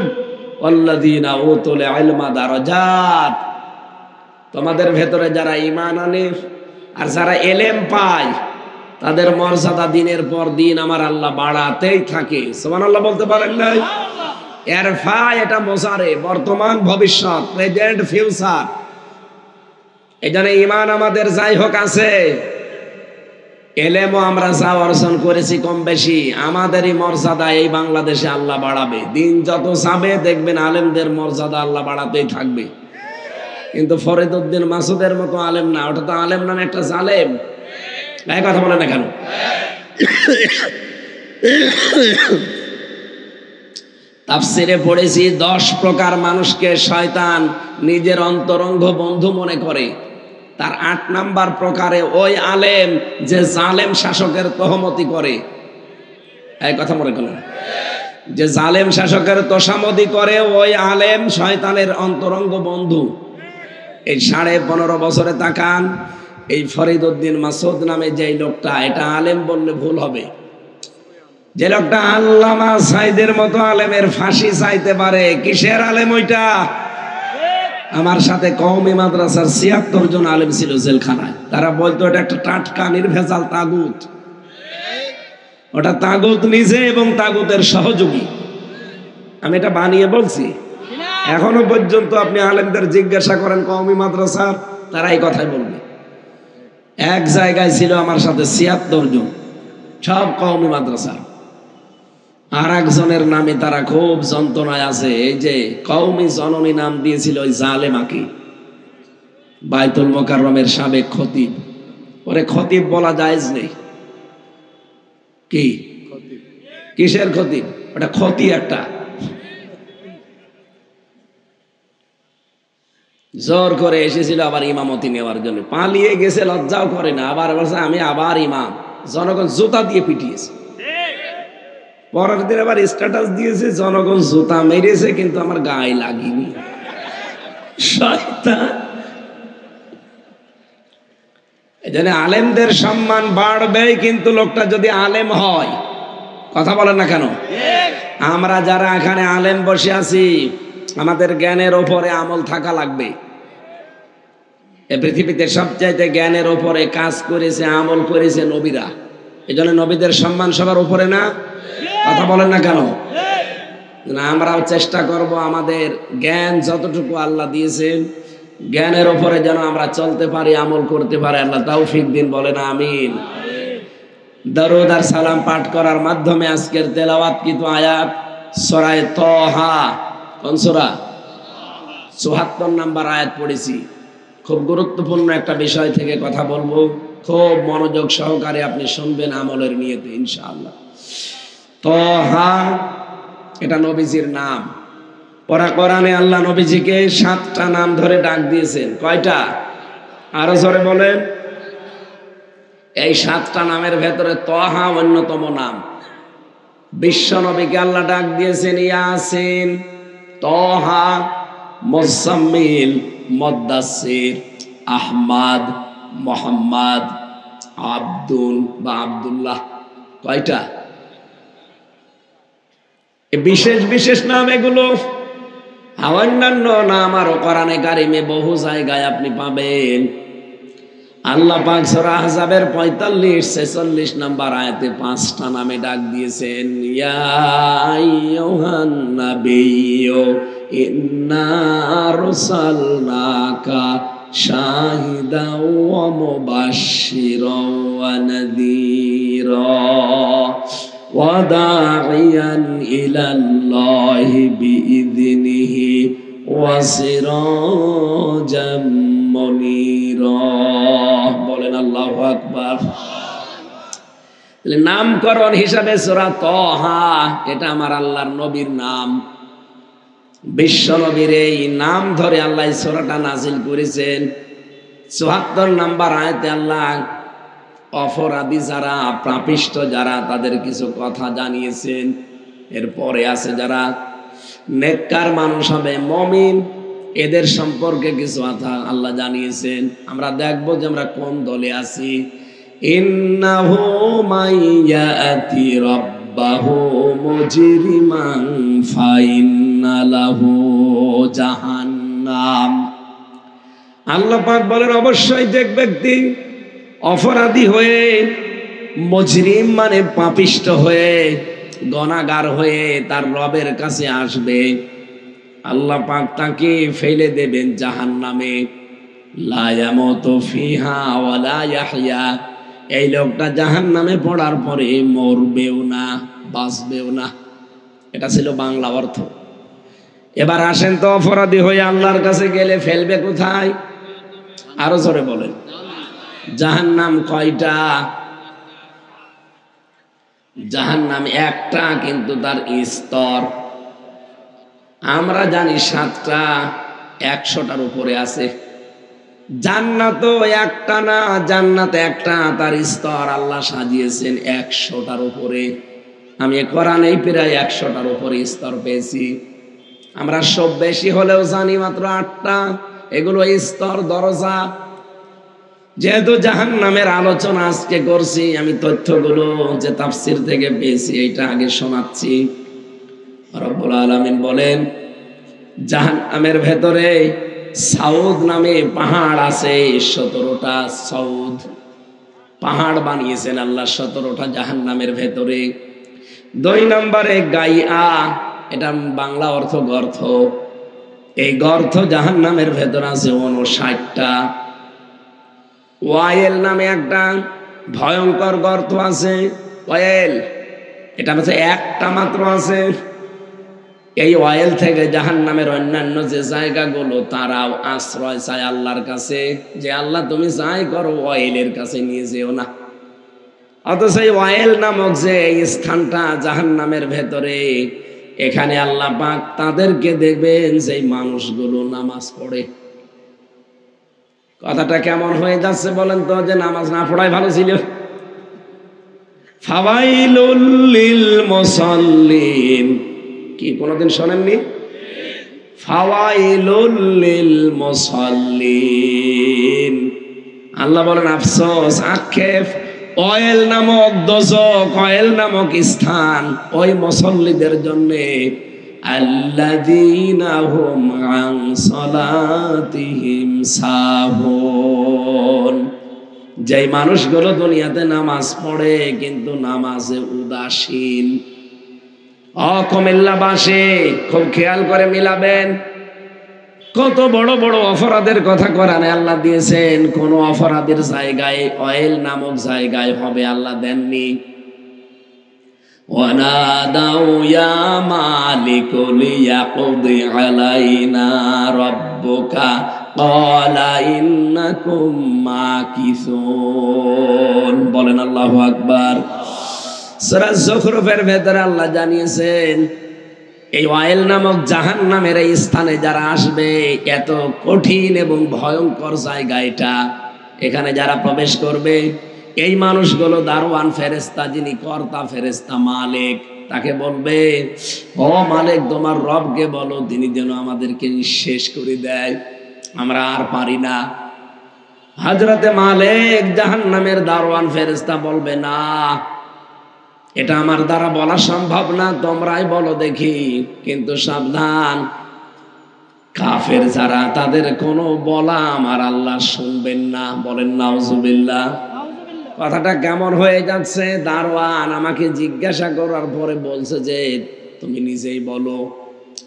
Speaker 1: ওয়াল্লাযীনা উতুল ইলমা দারাজাত। তোমাদের ভেতরে যারা ঈমান আনে আর যারা ইলম পায় তাদের মর্যাদা দিনের পর দিন আমার আল্লাহ বাড়াতেই থাকে। সুবহানাল্লাহ বলতে পারেন নাই? ইরফা এটা মোজারে, বর্তমান ভবিষ্যৎ, প্রেজেন্ট ফিউচার। এই জন্য ঈমান আমাদের যাই হোক আছে, এলেমও আমরা যা অর্জন করেছি কম বেশি, আমাদেরই মর্যাদা এই বাংলাদেশে আল্লাহ বাড়াবে। দিন যত যাবে দেখবেন আলেমদের মর্যাদা আল্লাহ বাড়াতেই থাকবে। কিন্তু ফরিদউদ্দিন মাসুদের মতো আলেম না, ওটা তো আলেম নামে একটা জালেম। এই কথা বলে না কেন? তাফসিরে পড়েছি 10 প্রকার মানুষকে শয়তান নিজের অন্তরঙ্গ বন্ধু মনে করে। তার 8 নাম্বার প্রকারে ওই আলেম যে জালেম শাসকের তহমতি করে। এই কথা মনে করেন, যে জালেম শাসকের তোষামতি করে ওই আলেম শয়তানের অন্তরঙ্গ বন্ধু। এই 15.5 বছরে তাকান, এই ফরিদউদ্দিন মাসুদ নামে যে লোকটা, এটা আলেম বললে ভুল হবে। যে লোকটা আল্লামা সাইদের মতো আলেমের ফাঁসি চাইতে পারে, কিসের আলেম ওইটা? আমার সাথে কওমি মাদ্রাসার 76 জন আলেম ছিল জেলখানায়। তারা বলতো এটা একটা টাটকা নির্ভেজাল তাগুত। ওটা তাগুত নিজে এবং তাগুতের সহযোগী। আমি এটা বানিয়ে বলছি। এখনো পর্যন্ত আপনি আলেমদের জিজ্ঞাসা করেন কওমি মাদ্রাসার, তারা এই কথাই বলবে। এক জায়গায় ছিল আমার সাথে 76 জন, সব কওমি মাদ্রাসার। আর একজনের নামে তারা খুব যন্ত্রণায় আছে। এই যে কওমি জননী নাম দিয়েছিল ওই জালেমাকে, বাইতুল মোকাররমের সাবেক খতিব। ওরে খতিব বলা জায়েজ নেই। কি কিসের খতিব? ওটা ক্ষতি একটা। জোর করে এসেছিল আবার ইমামতি নেওয়ার জন্য, পালিয়ে গেছে, লজ্জাও করে না। আবার বলছে আমি আবার ইমাম। জনগণ জুতা দিয়ে পিটিয়েছে। পরের দিন আবার স্ট্যাটাস দিয়েছে জনগণ জুতা মেরেছে কিন্তু আমার গায়ে লাগেনি। শয়তান। এজন্য আলেমদের সম্মান বাড়বে, কিন্তু লোকটা যদি আলেম হয়। কথা বলেন না কেন? আমরা যারা এখানে আলেম বসে আছি, আমাদের জ্ঞানের ওপরে আমল থাকা লাগবে। এই পৃথিবীতে সবচাইতে জ্ঞানের ওপরে কাজ করেছে, আমল করেছে নবীরা। এই জন্য নবীদের সম্মান সবার উপরে না? কথা বলেন না কেন? আমরাও চেষ্টা করব আমাদের জ্ঞান যতটুকু আল্লাহ দিয়েছেন, জ্ঞানের ওপরে যেন আমরা চলতে পারি, আমল করতে পারি। আল্লাহ তৌফিক দিন, বলেন আমিন। দরুদ আর সালাম পাঠ করার মাধ্যমে আজকের তেলাওয়াতকৃত আয়াত সূরা তাহা, কোন সূরা? ৭৪ নম্বর আয়াত পড়েছি। খুব গুরুত্বপূর্ণ একটা বিষয় থেকে কথা বলবো, খুব মনোযোগ সহকারে আপনি শুনবেন আমলের নিয়তে ইনশাআল্লাহ। তাহা এটা নবীজির নাম। ওরা কোরআনে আল্লাহ নবীজিকে 7টা নাম ধরে ডাক দিয়েছেন। কয়টা? আরো জোরে বলেন। এই 7টা নামের ভেতরে তাহা অন্যতম নাম। বিশ্ব নবীকে আল্লাহ ডাক দিয়েছেন ইয়াসিন, তাহা, মুজাম্মিল, মুদ্দাসসির, আহমদ, মুহাম্মদ, আব্দুল বা আব্দুল্লাহ। কয়টা? বিশেষ বিশেষ নাম এগুলো। অন্যান্য নাম আরো কোরআনে কারিমে বহু জায়গায় আপনি পাবেন। আল্লাহ পাক সূরা আহজাবের 45-46 নম্বর আয়াতে 5টা নামে ডাক দিয়েছেন। ইয়া আইয়ুহান নাবিয়্যু ইন্না আরসালনাকা শাহিদাও ওয়া মুবাশশিরাও ওয়া নাযীরা ওয়া দাঈয়ান ইলাল্লাহি বিইযনিহি ওয়া সিরাজাম মুনীরা। বলেন আল্লাহু আকবার। নামকরণ হিসাবে সূরা তাহা, এটা আমার আল্লাহর নবীর নাম। বিশ্ব নবীর এই নাম ধরে আল্লাহ সূরাটা নাজিল করেছেন। ৭৪ নম্বর আয়াতে আল্লাহ অপরাধী যারা, পাপিষ্ঠ যারা, তাদের কিছু কথা জানিয়েছেন। এরপরে আছে যারা নেককার মানুষ হবে, মুমিন, এদের সম্পর্কে কিছু কথা আল্লাহ জানিয়েছেন। আমরা দেখব যে আমরা কোন দলে আছি। ইন্নাহু মাইয়াতি রাব্বাহু মুজরিমান ফাইন্না লাহু জাহান্নাম। আল্লাহ পাক বলেন অবশ্যই যে ব্যক্তি অপরাধী হয়ে, মুজরিম মানে পাপিষ্ঠ হয়ে, গুনাহগার হয়ে তার রবের কাছে আসবে, আল্লাহ পাক তাকে ফেলে দেবেন জাহান্নামে। লা ইয়ামুতু ফিহা ওয়া লা ইয়াহইয়া। এই লোকটা জাহান্নামে পড়ার পরে মরবেও না, বাঁচবেও না। এটা ছিল বাংলা অর্থ। এবার আসেন তো, অপরাধী হয়ে আল্লাহর কাছে গেলে ফেলবে কোথায়? আরো জোরে বলেন। জাহান্নাম কয়টা? জাহান্নাম একটা, কিন্তু তার স্তর আমরা জানি 7টা, 100টার উপরে আছে। জান্নাত একটা না, জান্নাত একটা, তার স্তর আল্লাহ সাজিয়েছেন 100টার উপরে। আমি কোরআনেই প্রায় 100টার উপরে স্তর পেয়েছি। আমরা সব বেশি হলেও জানি মাত্র 8টা। এগুলো স্তর, দরজা। যেহেতু জাহান্নামের আলোচনা আজকে করছি, আমি তথ্যগুলো যে তাফসীর থেকে পেয়েছি এইটা আগে শোনাচ্ছি। রব্বুল আলামিন বলেন জাহান্নামের ভেতরে সাউদ নামে পাহাড় আছে। 17টা সাউদ পাহাড় বানিয়েছেন আল্লাহ 17টা জাহান্নামের ভেতরে। 2 নম্বরে গাইয়া, এটা বাংলা অর্থ গর্ত। এই গর্ত জাহান্নামের ভেতর আছে 59টা। ওয়াইল নামে একটা ভয়ঙ্কর গর্ত আছে, ওয়াইল, এটা হচ্ছে একটা মাত্র আছে। এই ওয়াইল থেকে জাহান্নামের অন্যান্য যে জায়গাগুলো, তারাও আশ্রয় চায় আল্লাহর কাছে, যে আল্লাহ তুমি যাই করো ওয়াইলের কাছে নিয়ে যেও না। অথচ এই ওয়াইল নামক যে এই স্থানটা জাহান্নামের ভেতরে, এখানে আল্লাহ পাক তাদেরকে দেখবেন যে মানুষগুলো নামাজ পড়ে। কথাটা কেমন হয়ে যাচ্ছে বলেন তো, যে নামাজ না পড়াই ভালো ছিল। ফাওয়াইলুল লিল মুসাল্লিন, কি কোনদিন শোনেননি? ফাওয়াইলুল লিল মুসাল্লিন। আল্লাহ বলেন আফসোস, আক্ষেপ, ওয়াইল নামক দোজখ, ওয়াইল নামক স্থান ওই মুসল্লিদের জন্য, আল্লাযীনা হুম আন সালাতিহিম সাহুন। যেই মানুষগুলো দুনিয়াতে নামাজ পড়ে কিন্তু নামাজে উদাসীন। কুমিল্লাবাসী খুব খেয়াল করে মিলাবেন। কত বড় বড় অপরাধের কথা কোরআনে আল্লাহ দিয়েছেন, কোন অপরাধের জায়গায় ওয়াইল নামক জায়গায় হবে আল্লাহ দেননি। ওয়ানাদাউ ইয়া মালিকু লিয়াকদি আলাইনা রাব্বুকা ক্বালা ইন্নাকুম মাকিসুন। বলেন আল্লাহু আকবার। সূরা যুখরুফের ভেতরে আল্লাহ জানিয়েছেন এই ওয়াইল নামক জাহান্নামের এই স্থানে যারা আসবে, এত কঠিন এবং ভয়ঙ্কর জায়গা এটা, এখানে যারা প্রবেশ করবে এই মানুষগুলো দারোয়ান ফেরেশতা, যিনি কর্তা ফেরেশতা মালিক, তাকে বলবে ও মালিক তোমার রবকে বলো তিনি যেন আমাদেরকে নিঃশেষ করে দেয়, আমরা আর পারি না। হযরতে মালিক জাহান্নামের দারোয়ান ফেরেশতা বলবে না, এটা আমার দ্বারা বলা সম্ভব না, তোমরাই বলো দেখি। কিন্তু সাবধান, কাফের যারা তাদের কোনো বলা আমার আল্লাহ শুনবেন না। বলেন নাউজুবিল্লাহ। কথাটা কেমন হয়ে যাচ্ছে? দারোয়ান আমাকে জিজ্ঞাসা করার পরে বলছে যে তুমি নিজেই বলো।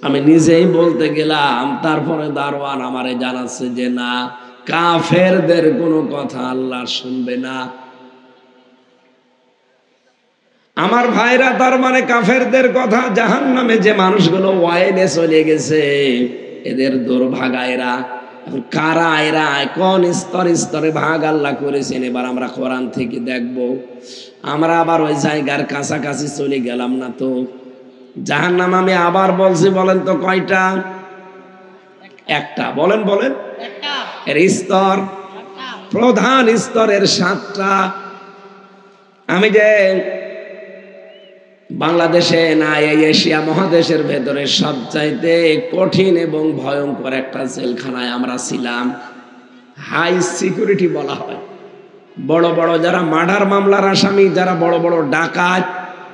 Speaker 1: আমি নিজেই বলতে গেলাম, তারপরে দারোয়ান আমারে জানাচ্ছে যে না, কাফেরদের কোনো কথা আল্লাহ শুনবে না। আমার ভাইরা, তার মানে কাফেরদের কথা, জাহান্নামে যে মানুষগুলো ওয়াইনে চলে গেছে, এদের দুর্ভাগা এরা। এখন কারা এরা, কোন স্তরে স্তরে ভাগ আল্লাহ করেছেন, এবার আমরা কোরআন থেকে দেখব। আমরা আবার ওই জায়গার কাছাকাছি চলে গেলাম না তো। জাহান্নাম আমি আবার বলছি, বলেন তো কয়টা? একটা। বলেন বলেন। এর স্তর, প্রধান স্তরের 7টা। আমি যে বাংলাদেশে না, এই এশিয়া মহাদেশের ভেতরে সবচাইতে কঠিন এবং ভয়ঙ্কর একটা জেলখানায় আমরা ছিলাম। হাই সিকিউরিটি বলা হয়। বড় বড় যারা মার্ডার মামলার আসামি, যারা বড় বড় ডাকাত,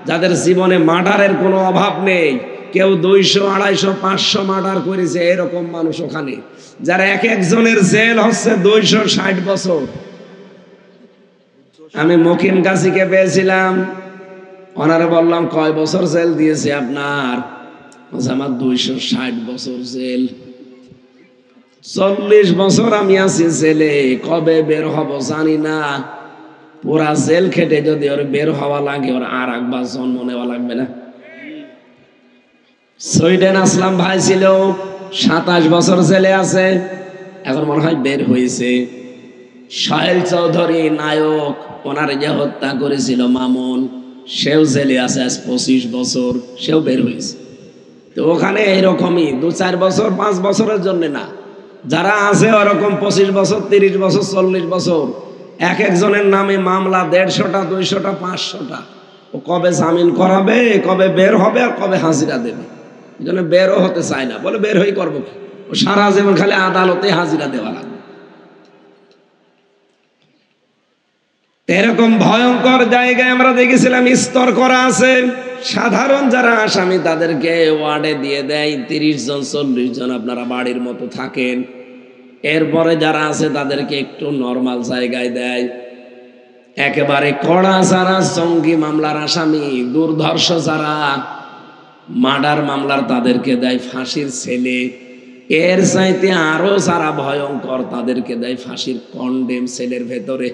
Speaker 1: যাদের জীবনে মার্ডারের কোনো অভাব নেই, কেউ 200, 250, 500 মার্ডার করেছে, এরকম মানুষ ওখানে, যারা এক একজনের জেল হচ্ছে 260 বছর। আমি মকিম গাজীকে পেয়েছিলাম, ওনারে বললাম কয় বছর জেল দিয়েছে আপনার? আমার 260 বছর জেল। 40 বছর আমি আছি জেলে, কবে বের হব জানি না। পুরা জেল খেটে যদি ওর বের হওয়া লাগে, ওর আর একবার জন্ম নেওয়া লাগবে না। সুইডেন আসলাম ভাই ছিল, 27 বছর জেলে আছে, এখন মনে হয় বের হয়েছে। সাহেল চৌধুরী নায়ক, ওনার যে হত্যা করেছিল মামুন, সেও জেলে আছে আজ 25 বছর, সেও বের হয়েছে। তো ওখানে এইরকমই 2-4 বছর 5 বছরের জন্য না, যারা আছে ওরকম 25 বছর, 30 বছর, 40 বছর, এক একজনের নামে মামলা 150টা, 200টা, 500টা। ও কবে জামিন করাবে, কবে বের হবে, আর কবে হাজিরা দেবে। এই জন্য বেরও হতে চায় না, বলে বের হয়ে করবো কি, ও সারা জীবন খালি আদালতে হাজিরা দেওয়া লাগবে। এরকম ভয়ঙ্কর জায়গায় আমরা দেখেছিলাম স্তর করা আছে। সাধারণ যারা আসামি তাদেরকে ওয়ার্ডে দিয়ে দেয়, 30 জন 40 জন আপনারা বাড়ির মতো থাকেন। এরপরে যারা আছে তাদেরকে একটু নর্মাল জায়গায় দেয়। একেবারে কড়া যারা জঙ্গি মামলার আসামি, দুর্ধর্ষ যারা মার্ডার মামলার, তাদেরকে দেয় ফাঁসির ছেলে। এর চাইতে আরো যারা ভয়ঙ্কর তাদেরকে দেয় ফাঁসির কন্ডেম সেলের ভেতরে।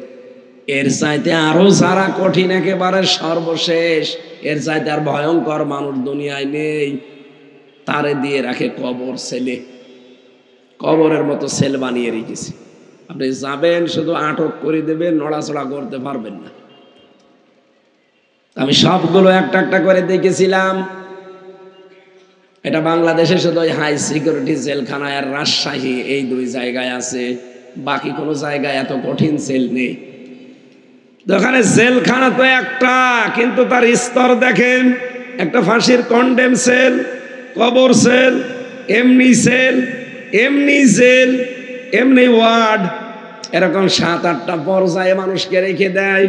Speaker 1: এর চাইতে আরো যারা কঠিন, একেবারে সর্বশেষ, এর চাইতে আর ভয়ঙ্কর মানুষ দুনিয়ায় নেই, তারে দিয়ে রাখে কবর সেলে। কবরের মতো সেল বানিয়ে রেখেছে। আপনি যাবেন, শুধু আটক করে দেবেন, নড়াচড়া করতে পারবেন না। আমি সবগুলো একটা একটা করে দেখেছিলাম। এটা বাংলাদেশে শুধু হাই সিকিউরিটি জেলখানা আর রাজশাহী, এই 2 জায়গায় আছে, বাকি কোনো জায়গায় এত কঠিন সেল নেই। ওখানে জেলখানা তো একটা, কিন্তু তার স্তর দেখেন। একটা ফাঁসির কন্ডেম সেল, কবর সেল, এমনি সেল, এমনি জেল, এমনি ওয়ার্ড, এরকম 7-8টা পর্যায়ে মানুষকে রেখে দেয়।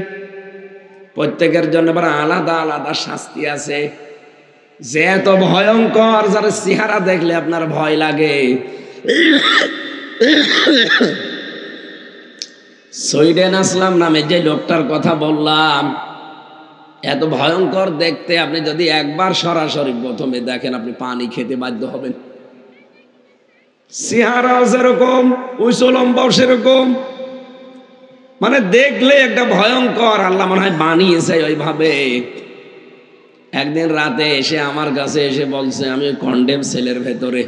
Speaker 1: প্রত্যেকের জন্য আবার আলাদা আলাদা শাস্তি আছে। যে এত ভয়ঙ্কর, যারা চেহারা দেখলে আপনার ভয় লাগে। সুইডেন আসলাম নামে যে লোকটার কথা বললাম, এত ভয়ঙ্কর দেখতে, আপনি যদি একবার সরাসরি প্রথমে দেখেন, আপনি পানি খেতে বাধ্য হবেন। চেহারাও যেরকম, উঁচুলম্বাও সেরকম, মানে দেখলে একটা ভয়ঙ্কর। আল্লাহ মনে হয় বানিয়েছে ওইভাবে। একদিন রাতে এসে আমার কাছে এসে বলছে, আমি কন্ডেম সেলের ভেতরে।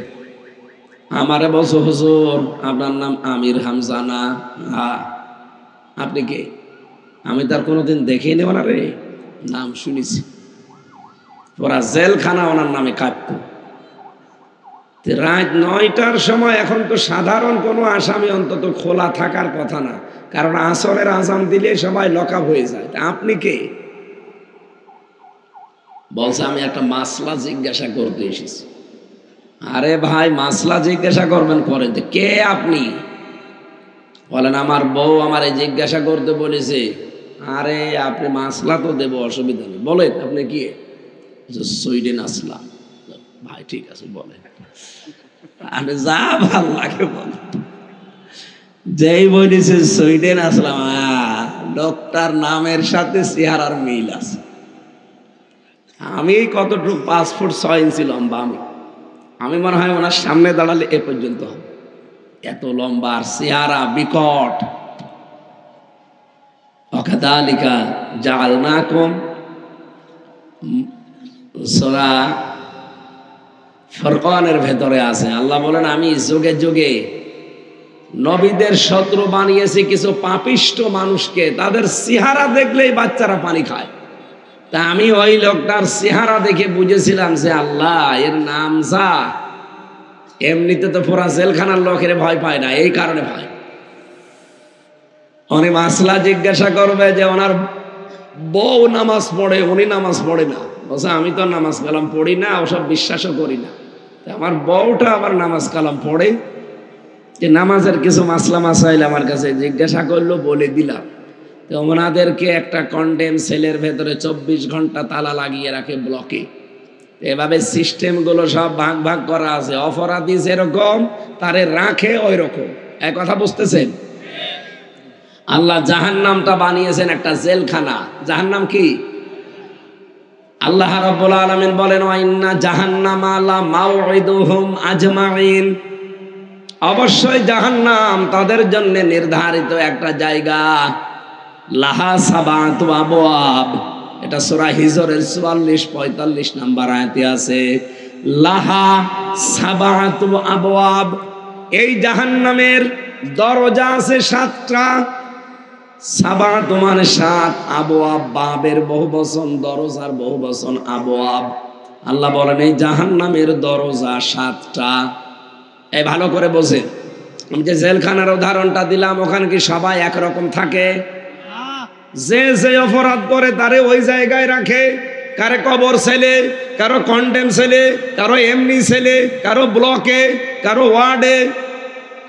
Speaker 1: আমারে বলছো, হুজুর আপনার নাম আমির হামজা না? আপনি কে? আমি তার কোনোদিন দেখেই নেব না রে, নাম শুনেছি। ওরা জেলখানা ওনার নামে কাঁপত। রাত 9টার সময়, এখন তো সাধারণ কোনো আসামি অন্তত খোলা থাকার কথা না, কারণ আসরের আজান দিলে সবাই লকআপ হয়ে যায়। আপনি কে? বলছে আমি একটা মাসলা জিজ্ঞাসা করতে এসেছি। আরে ভাই, মাসলা জিজ্ঞাসা করবেন করেন, কে আপনি? বলেন আমার বউ আমারে জিজ্ঞাসা করতে বলেছে আরে আপনি মাসলা তো দেবো, অসুবিধা নেই, বলেন আপনি কি? সুইডেন আসলাম। ভাই ঠিক আছে বলেন, আপনি যা ভাল লাগে বলেন। যেই বলেছে সুইডেন আসলাম, লোকটার নামের সাথে চেহারার মিল আছে। আমি কতটুকু 5 ফুট 6 ইঞ্চি লম্বা, আমি মনে হয় ওনার সামনে দাঁড়ালে এ পর্যন্ত হবে, এত লম্বা আর চেহারা বিকট। ওয়াকাযালিকা জাআলনাকুম, সূরা ফুরকানের ভেতরে আছে, আল্লাহ বলেন আমি যুগে যুগে নবীদের শত্রু বানিয়েছি কিছু পাপিষ্ট মানুষকে, তাদের চেহারা দেখলেই বাচ্চারা পানি খায়। তা আমি ওই লোকটার চেহারা দেখে বুঝেছিলাম যে আল্লাহ এর নাম যা, এমনিতে তো পুরা জেলখানার লোকের ভয় পায় না, এই কারণে ভয়। উনি মাসলা জিজ্ঞাসা করবে যে ওনার বউ নামাজ পড়ে, উনি নামাজ পড়ে না, বলছে আমি তো নামাজ কালাম পড়ি না, ওসব বিশ্বাসও করি না। আমার বউটা আবার নামাজ কালাম পড়ে, যে নামাজের কিছু মাসলা মাসাইল আমার কাছে জিজ্ঞাসা করলো, বলে দিলাম। তো ওনাদেরকে একটা কন্ডেম সেলের ভেতরে 24 ঘন্টা তালা লাগিয়ে রাখে ব্লকে। এভাবে সিস্টেমগুলো সব ভাগ ভাগ করা আছে, অপরাধী যেরকম তারে রাখে ওই রকম। এক কথা বুঝতেছেন? আল্লাহ জাহান্নামটা বানিয়েছেন একটা জেলখানা। জাহান্নাম কি? আল্লাহ রাব্বুল আলামিন বলেন ওয়া ইন্না জাহান্নামা লা মাউইদুহুম আজমাইন, অবশ্যই জাহান্নাম তাদের জন্য নির্ধারিত একটা জায়গা। লাহা সাবাতু আবওয়াব, এটা সূরা হিজরের 44-45 নাম্বার আয়াতে আছে। লাহা সাবাতু আবওয়াব, এই জাহান্নামের দরজা আছে 7টা। সাবাত মানে 7, আবওয়াব বাবের বহুবচন, দরজার বহুবচন আবওয়াব। আল্লাহ বলেন এই জাহান্নামের দরজা 7টা। এই ভালো করে বোঝেন, আমি যে জেলখানার উদাহরণটা দিলাম, ওখানে কি সবাই একরকম থাকে? যে যে অপরাধ করে তারে ওই জায়গায় রাখে, কারে কবর সেলে, কারো কন্ডেম সেলে, কারো এমনি সেলে, কারো ব্লকে, কারো ওয়ার্ডে,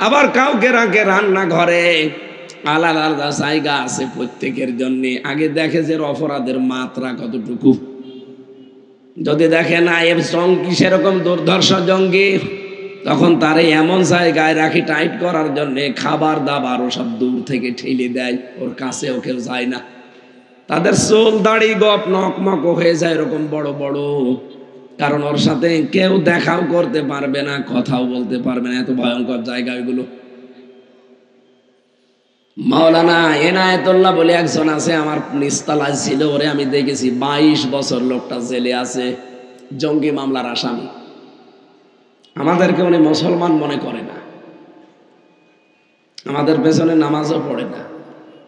Speaker 1: আবার কাউকে রাখে রান্নাঘরে। আলাদা আলাদা জায়গা আছে প্রত্যেকের জন্য। আগে দেখে যে অপরাধের মাত্রা কতটুকু, যদি দেখে না এর জঙ্গি সেরকম দুর্ধর্ষ জঙ্গি, তখন তারে এমন জায়গায় রাখি টাইট করার জন্য, খাবার দাবার ও সব দূর থেকে ঠেলে দেয়, ওর কাছেও কেউ যায় না। তাদের চুল দাড়ি গপ নকমক হয়ে যায় এরকম বড় বড়, কারণ ওর সাথে কেউ দেখাও করতে পারবে না, কথাও বলতে পারবে না, এত ভয়ঙ্কর জায়গা ওইগুলো। মাওলানা এনায়েতুল্লাহ বলে একজন আছে, আমার নিস্তালায় ছিল, ওরে আমি দেখেছি 22 বছর লোকটা জেলে আছে, জঙ্গি মামলার আসামি। আমাদেরকে উনি মুসলমান মনে করে না, আমাদের পেছনে নামাজও পড়ে না।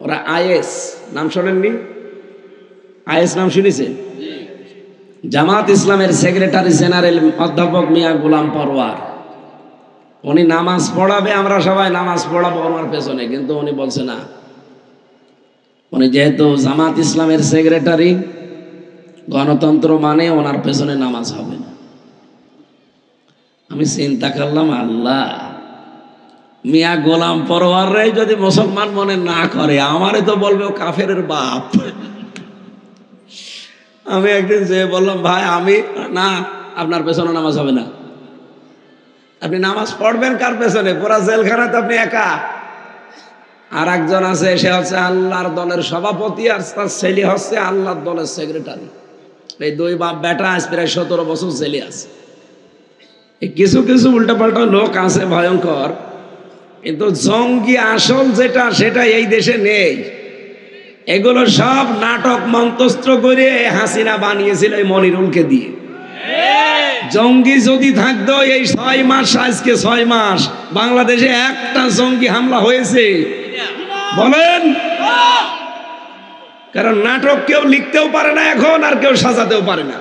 Speaker 1: ওরা আইএস নাম শোনেননি? আইএস নাম শুনেছেন? জামাত ইসলামের সেক্রেটারি জেনারেল অধ্যাপক মিয়া গোলাম পরওয়ার, উনি নামাজ পড়াবে, আমরা সবাই নামাজ পড়াবো ওনার পেছনে, কিন্তু উনি বলছে না। উনি যেহেতু জামাত ইসলামের সেক্রেটারি, গণতন্ত্র মানে ওনার পেছনে নামাজ হবে না। আমি চিন্তা করলাম, আল্লাহ, মিয়া গোলাম পরওয়ার রে যদি মুসলমান মনে না করে, আমারে তো বলবে ও কাফেরের বাপ। আমি একদিন যে বললাম, ভাই আমি না, আপনার পেছনে নামাজ হবে না। আপনি নামাজ পড়বেন কার পেছনে? পুরা জেলখানা তো আপনি একা। আর একজন আছে, সে হচ্ছে আল্লাহর দলের সভাপতি, আর তার ছেলে হচ্ছে আল্লাহর দলের সেক্রেটারি। এই দুই বাপ বেটা আজ প্রায় 17 বছর জেলে আছে। কিছু কিছু উল্টাপাল্টা লোক আছে ভয়ঙ্কর, কিন্তু জঙ্গি আসল যেটা, সেটা এই দেশে নেই। এগুলো সব নাটক মন্তস্ত্র করে হাসিনা বানিয়েছিল এই মনিরুলকে দিয়ে। জঙ্গি যদি থাকতো এই 6 মাস, আজকে 6 মাস বাংলাদেশে একটা জঙ্গি হামলা হয়েছে বলেন? কারণ নাটক কেউ লিখতেও পারে না এখন, আর কেউ সাজাতেও পারে না।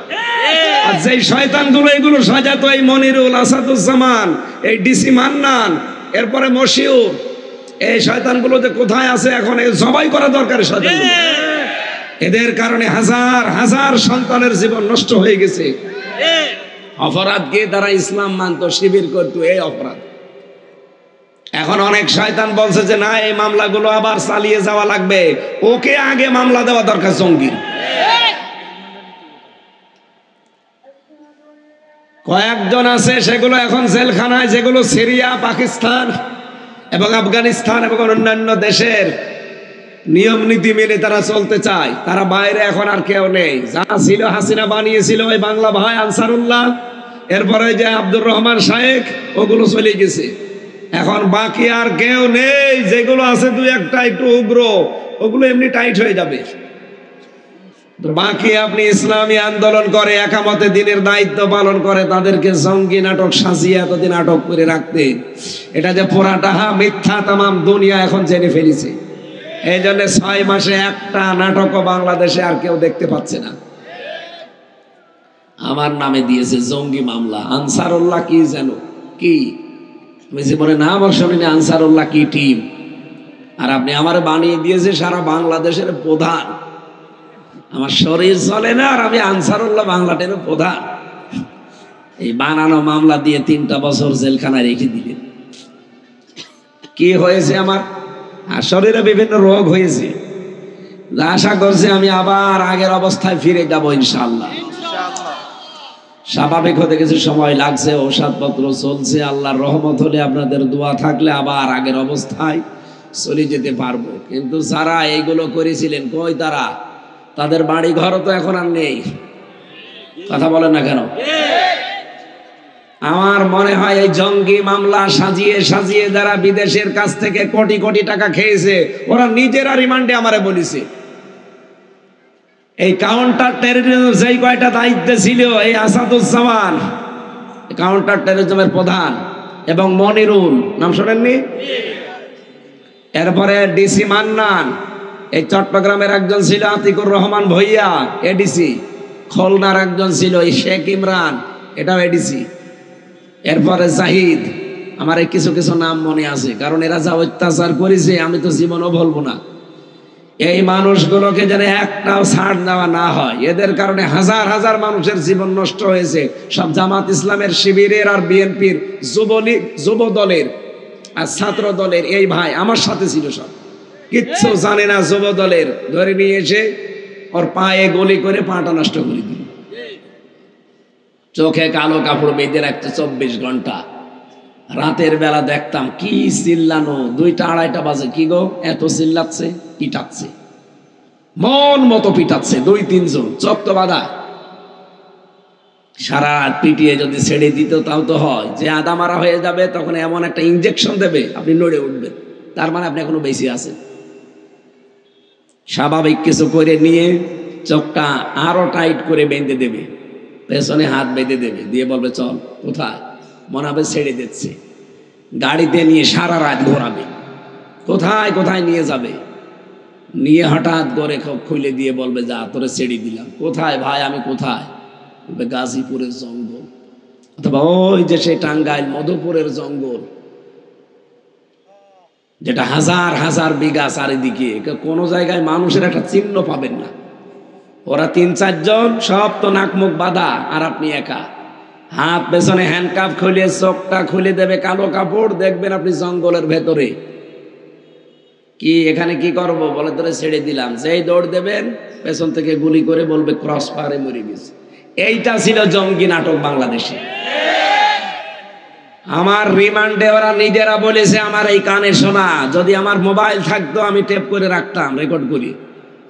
Speaker 1: আর যেই শয়তানগুলো এগুলো সাজাতো, এই মনিরুল, আসাদুজ্জামান, এই ডিসি মান্নান, এরপরে মশিউর, এই শয়তানগুলো যে কোথায় আছে এখন, জবাই করা দরকার শয়তানগুলো। এদের কারণে হাজার হাজার সন্তানের জীবন নষ্ট হয়ে গেছে। অপরাধকে তারা ইসলাম মানত, শিবির করতো, এই অপরাধ। এখন অনেক শয়তান বলছে যে না, এই মামলাগুলো আবার চালিয়ে যাওয়া লাগবে, ওকে আগে মামলা দেওয়া দরকার জঙ্গির। কয়েকজন আছে সেগুলো এখন জেলখানায়, যেগুলো সিরিয়া, পাকিস্তান এবং আফগানিস্তান এবং অন্যান্য দেশের নিয়ম নীতি মেনে তারা চলতে চায়। তারা বাইরে এখন আর কেউ নেই। যা ছিল হাসিনা বানিয়েছিল ওই বাংলা ভাই আনসারুল্লাহ, এরপরে যে আব্দুর রহমান শায়েখ, ওগুলো চলে গেছে। এখন বাকি আর কেউ নেই। যেগুলো আছে দুই একটা একটু উগ্র, ওগুলো এমনি টাইট হয়ে যাবে। বাকি আপনি ইসলামী আন্দোলন করে একামতে দিনের দায়িত্ব পালন করে তাদেরকে জঙ্গি নাটক সাজিয়ে এতদিন আটক করে রাখতে, এটা যে পুরাটা মিথ্যা তামাম দুনিয়া এখন জেনে ফেলেছে। এই জন্য 6 মাসে একটা নাটকও বাংলাদেশে আর কেউ দেখতে পাচ্ছে না। আমার নামে দিয়েছে জঙ্গি মামলা। আনসারুল্লাহ কি যেন কি, আমি জীবনে নাম শুনিনি আনসারুল্লাহ কি টিম। আর আপনি আমার বানিয়ে দিয়েছে সারা বাংলাদেশের প্রধান। আমার শরীর চলে না আর আমি আনসারুল্লাহ বাংলা টিমের প্রধান। এই বানানো মামলা দিয়ে 3টা বছর জেলখানায় রেখে দিলেন। কি হয়েছে আমার? আর শরীরে বিভিন্ন রোগ হয়েছে। আশা করছি আমি আবার আগের অবস্থায় ফিরে যাব ইনশাআল্লাহ। স্বাভাবিক হতে কিছু সময় লাগছে, ঔষধপত্র চলছে। আল্লাহর রহমত হলে, আপনাদের দোয়া থাকলে আবার আগের অবস্থায় চলে যেতে পারবো। কিন্তু যারা এইগুলো করেছিলেন কই তারা? তাদের বাড়ি ঘরও তো এখন আর নেই। কথা বলেন না কেন? আমার মনে হয় এই জঙ্গি মামলা সাজিয়ে সাজিয়ে যারা বিদেশের কাছ থেকে কোটি কোটি টাকা খেয়েছে, ওরা নিজেরা রিমান্ডে আমারে বলেছে। এই কাউন্টার টেররিজম যেই কয়টা দায়িত্বে ছিল, এই আসাদুজ্জামান কাউন্টার টেররিজমের প্রধান, এবং মনিরুল নাম শোনেননি? এরপরে ডিসি মান্নান, এই চট্টগ্রামের একজন ছিল আতিকুর রহমান ভইয়া এডিসি, খুলনার একজন ছিল এই শেখ ইমরান, এটাও এডিসি। এরপরে জাহিদ, আমার এই কিছু কিছু নাম মনে আছে, কারণ এরা যা অত্যাচার করেছে আমি তো জীবনও বলবো না। এই মানুষগুলোকে যেন একটাও ছাড় দেওয়া না হয়। এদের কারণে হাজার হাজার মানুষের জীবন নষ্ট হয়েছে। সব জামাত ইসলামের শিবিরের আর বিএনপির যুবলীগ, যুব দলের আর ছাত্র দলের এই ভাই আমার সাথে ছিল, সব কিচ্ছু জানে না। যুব দলের ধরে নিয়ে এসে ওর পায়ে গুলি করে পাটা নষ্ট করে দিল। চোখে কালো কাপড় বেঁধে রাখতে 24 ঘন্টা। রাতের বেলা দেখতাম কি চিল্লানো, 2টা 2:30 বাজে, কি গো এত চিল্লাচ্ছে, পিটাচ্ছে, মন মতো পিটাচ্ছে 2-3 জন, চোখ তো বাঁধা। সারা রাত পিটিয়ে যদি ছেড়ে দিত তাও তো হয় যে আদা মারা হয়ে যাবে, তখন এমন একটা ইঞ্জেকশন দেবে আপনি নড়ে উঠবেন, তার মানে আপনি এখনো বেশি আছেন। স্বাভাবিক কিছু করে নিয়ে চোখটা আরো টাইট করে বেঁধে দেবে, পেছনে হাত বেঁধে দেবে, দিয়ে বলবে চল। কোথায়? মনে হবে ছেড়ে দিচ্ছে। গাড়িতে নিয়ে সারা রাত ঘোরাবে, কোথায় কোথায় নিয়ে যাবে। নিয়ে হঠাৎ করে খুলে দিয়ে বলবে যা তোরে ছেড়ে দিলাম। কোথায় ভাই? আমি কোথায়? বলবে গাজীপুরের জঙ্গল, অথবা ওই যে সেই টাঙ্গাইল মধুপুরের জঙ্গল, যেটা হাজার হাজার বিঘা চারিদিকে, কোনো জায়গায় মানুষের একটা চিহ্ন পাবেন না। ওরা 3-4 জন, সব তো নাক মুখ বাঁধা, আর আপনি একা। হাত পেছনে হ্যান্ডকাপ খুলে চোখটা খুলে দেবে কালো কাপড়, দেখবেন আপনি জঙ্গলের ভেতরে। কি এখানে কি করব? বলে ধরে ছেড়ে দিলাম। যেই দৌড় দেবেন পেছন থেকে গুলি করে বলবে ক্রস ফায়ারে মরে গেছে। এইটা ছিল জঙ্গি নাটক বাংলাদেশে। আমার রিমান্ডে ওরা নিজেরা বলেছে, আমার এই কানে শোনা, যদি আমার মোবাইল থাকতো আমি টেপ করে রাখতাম, রেকর্ড করি।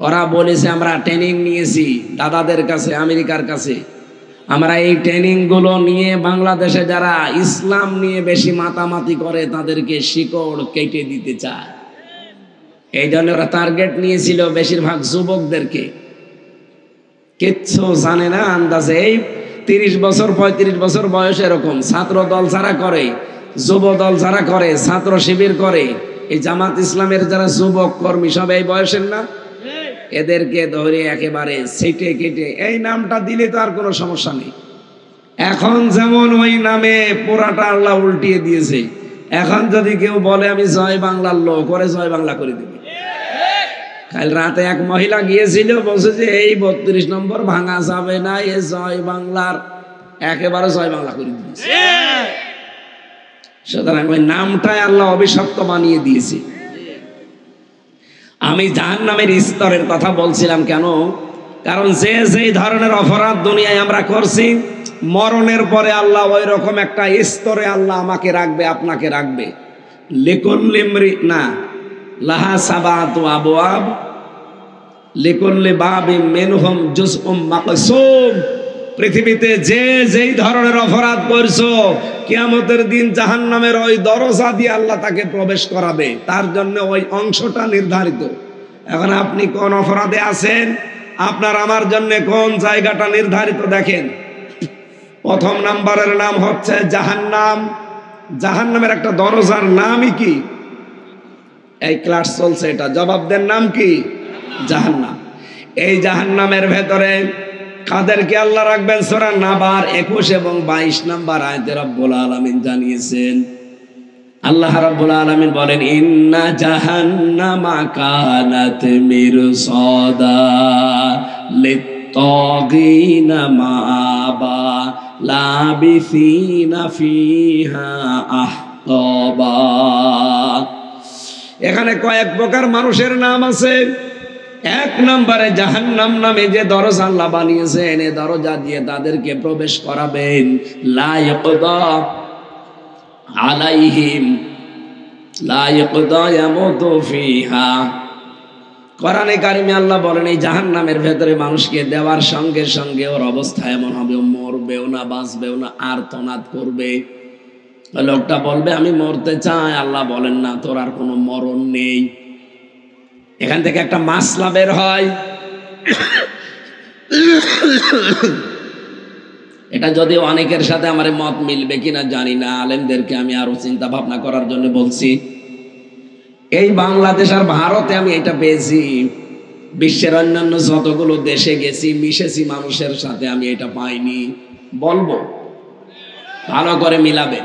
Speaker 1: ওরা বলেছে আমরা ট্রেনিং নিয়েছি দাদাদের কাছে, আমেরিকার কাছে। আমরা এই ট্রেনিং গুলো নিয়ে বাংলাদেশে যারা ইসলাম নিয়ে বেশি মাতামাতি করে তাদেরকে শিকড় কেটে দিতে চায়। এই জন্য ওরা টার্গেট নিয়েছিল বেশিরভাগ যুবকদেরকে। কিচ্ছু জানে না, আন্দাজে এই 30 বছর 35 বছর বয়স, এরকম ছাত্র দল যারা করে, যুব দল যারা করে, ছাত্র শিবির করে, এই জামাত ইসলামের যারা যুবক কর্মী সব এই বয়সের না, এদেরকে ধরে একেবারে সেটে কেটে এই নামটা দিলে তো আর কোনো সমস্যা নেই। এখন যেমন ওই নামে পুরাটা আল্লাহ উল্টিয়ে দিয়েছে। এখন যদি কেউ বলে আমি জয় বাংলার লোক, করে জয় বাংলা করে দিবে। কাল রাতে এক মহিলা গিয়েছিল, বলছে যে এই 32 নম্বর ভাঙা যাবে না, এ জয় বাংলার, একেবারে জয় বাংলা করে দিয়েছে। সুতরাং ওই নামটাই আল্লাহ অভিশপ্ত বানিয়ে দিয়েছে। আমি জাহান্নামের স্তরের কথা বলছিলাম কেন? কারণ যে যেই ধরনের অপরাধ দুনিয়ায় আমরা করছি, মরণের পরে আল্লাহ ওই রকম একটা স্তরে আল্লাহ আমাকে রাখবে, আপনাকে রাখবে। লিকুল্লি না লাহা সাবাতু আবওয়াব লিকুল্লি বাবিন মিনহুম জুজউম মাকসুম। পৃথিবীতে যে যেই ধরনের অপরাধ করছো, কিয়ামতের দিন জাহান্নামের ওই দরজা দিয়ে আল্লাহ তাকে প্রবেশ করাবে, তার জন্য ওই অংশটা নির্ধারিত। এখন আপনি কোন অপরাধে আছেন, আপনার আমার জন্য কোন জায়গাটা নির্ধারিত দেখেন। প্রথম নাম্বারের নাম হচ্ছে জাহান্নাম। জাহান্নামের একটা দরজার নামই কি? এই ক্লাস চলছে, এটা জবাব দেন, নাম কি? জাহান্নাম। এই জাহান্নামের ভেতরে কাদেরকে আল্লাহ রাখবেন? সূরা নাবার 21 এবং 22 নাম্বার আয়াতে রব্বুল আলামিন জানিয়েছেন। আল্লাহ রাব্বুল আলামিন বলেন, ইন্না জাহান্নামা কানাত মিরসাদা লিত্তাগিনা মাআবা লাবিসিনা ফিহা আহকাবা। এখানে কয়েক প্রকার মানুষের নাম আছে। এক নম্বরে জাহান্নাম নামে যে দরজা আল্লাহ বানিয়েছেন, এই দরজা দিয়ে তাদেরকে প্রবেশ করাবেন। লা ইয়াকদা আলাইহিম লা ইয়াকদা ইয়ামুতু ফিহা। কোরআনে কারিমে আল্লাহ বলেন, এই জাহান্নামের ভেতরে মানুষকে দেওয়ার সঙ্গে সঙ্গে ওর অবস্থা এমন হবে, ও মরবেও না, বাঁচবেও না, আর্তনাদ করবে। লোকটা বলবে আমি মরতে চাই, আল্লাহ বলেন না, তোর আর কোনো মরণ নেই। এখান থেকে একটা মাসলা বের হয়। এটা যদি অনেকের সাথে আমার মত মিলবে কিনা জানি না, আলেমদেরকে আমি আরো চিন্তা ভাবনা করার জন্য বলছি। এই বাংলাদেশ আর ভারতে আমি এটা পেয়েছি, বিশ্বের অন্যান্য যতগুলো দেশে গেছি, মিশেছি মানুষের সাথে, আমি এটা পাইনি। বলবো, ভালো করে মিলাবে।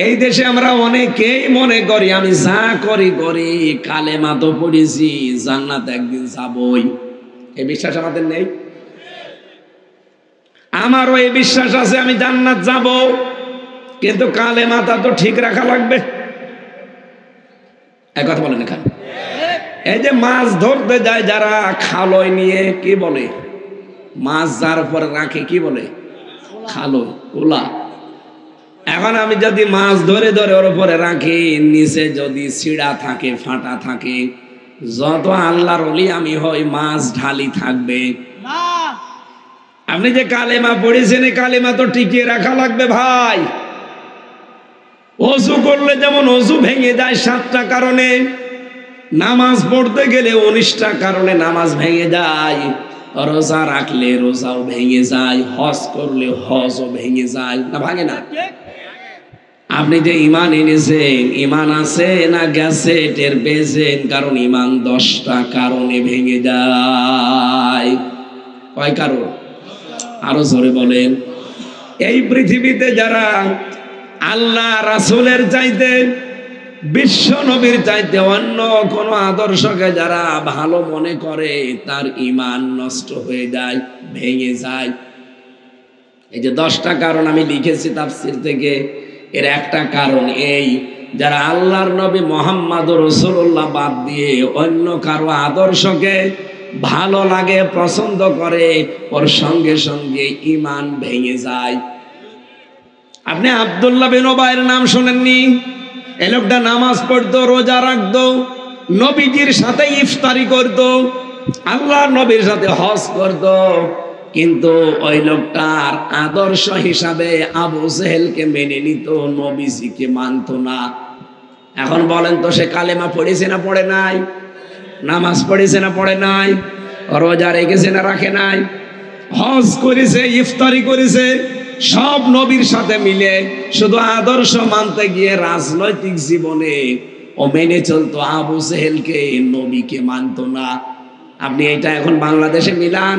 Speaker 1: এই দেশে আমরা অনেকেই মনে করি আমি যা করি করি, কালেমা তো পড়েছি, জান্নাত একদিন যাবই। এই বিশ্বাস আমাদের নেই? আমারও এই বিশ্বাস আছে আমি জান্নাত যাব, কিন্তু কালেমাটা তো ঠিক রাখা লাগবে। এক কথা বলেন এখানে। এই যে মাছ ধরতে যায় যারা খালয় নিয়ে, কি বলে? মাছ যার উপরে রাখে কি বলে? খালয়, কোলা। এখন আমি যদি মাছ ধরে ধরে ওর উপরে রাখি, নিচে যদি ছিঁড়া থাকে, ফাটা থাকে, যত আল্লাহর ওলি আমি হই, মাছ ঢালি থাকবে। আপনি যে কালেমা পড়েছেন, এই কালেমা তো টিকিয়ে রাখা লাগবে ভাই। ওযু করলে যেমন ওযু ভেঙে যায় 7টা কারণে, নামাজ পড়তে গেলে 19টা কারণে নামাজ ভেঙে যায়, রোজা রাখলে রোজাও ভেঙে যায়, হজ করলে হজও ভেঙে যায়, না ভাঙে না? আপনি যে ইমান এনেছেন, ইমান আছে না গেছে টের পেয়েছেন? কারণ ইমান 10টা কারণে ভেঙে যায়। কয় কারণ? আরো জোরে বলেন। এই পৃথিবীতে যারা আল্লাহ রাসূলের চাইতে, বিশ্ব নবীর চাইতে অন্য কোন আদর্শকে যারা ভালো মনে করে, তার ইমান নষ্ট হয়ে যায়, ভেঙে যায়। এই যে 10টা কারণ আমি লিখেছি তাফসীর থেকে, এর একটা কারণ এই, যারা আল্লাহর নবী মুহাম্মদুর রাসূলুল্লাহ বাদ দিয়ে অন্য কারো আদর্শকে ভালো লাগে, পছন্দ করে, ওর সঙ্গে সঙ্গে ইমান ভেঙে যায়। আপনি আব্দুল্লাহ বিন উবাইয়ের নাম শোনেননি? এই লোকটা নামাজ পড়তো, রোজা রাখতো, নবীজির সাথে ইফতারি করতো, আল্লাহর নবীর সাথে হজ করতো, কিন্তু ওই লোকটার আদর্শ হিসাবে আবু জেহেলকে মেনে নিত, নবীজিকে মানত না। এখন বলেন তো, সে কালেমা পড়েছে না পড়ে নাই? নামাজ পড়েছে না পড়ে নাই? রোজা রেখেছে না রাখে নাই? হজ করেছে, ইফতারি করেছে, সব নবীর সাথে মিলে। শুধু আদর্শ মানতে গিয়ে রাজনৈতিক জীবনে ও মেনে চলতো আবু জেহেলকে, নবীকে মানত না। আপনি এটা এখন বাংলাদেশে মিলান,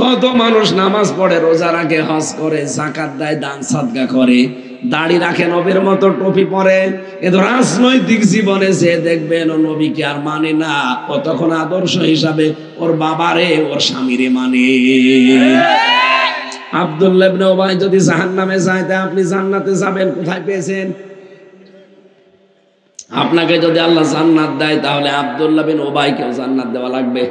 Speaker 1: কত মানুষ নামাজ পড়ে, রোজা রাখে, হজ করে, যাকাত দেয়, দান সাদকা করে, দাড়ি রাখে, নবীর মতো টুপি পরে, কিন্তু রাজনৈতিক জীবনে যে দেখবেন ও নবীকে আর মানে না, ও তখন আদর্শ হিসাবে ওর বাবারে, ওর স্বামীরে মানে। আব্দুল্লাহ ইবনে উবাই যদি জাহান্নামে যায়, তা আপনি জান্নাতে যাবেন কোথায় পেয়েছেন? আপনাকে যদি আল্লাহ জান্নাত দেয় তাহলে আব্দুল্লাহ বিন উবাইকেও জান্নাত দেওয়া লাগবে।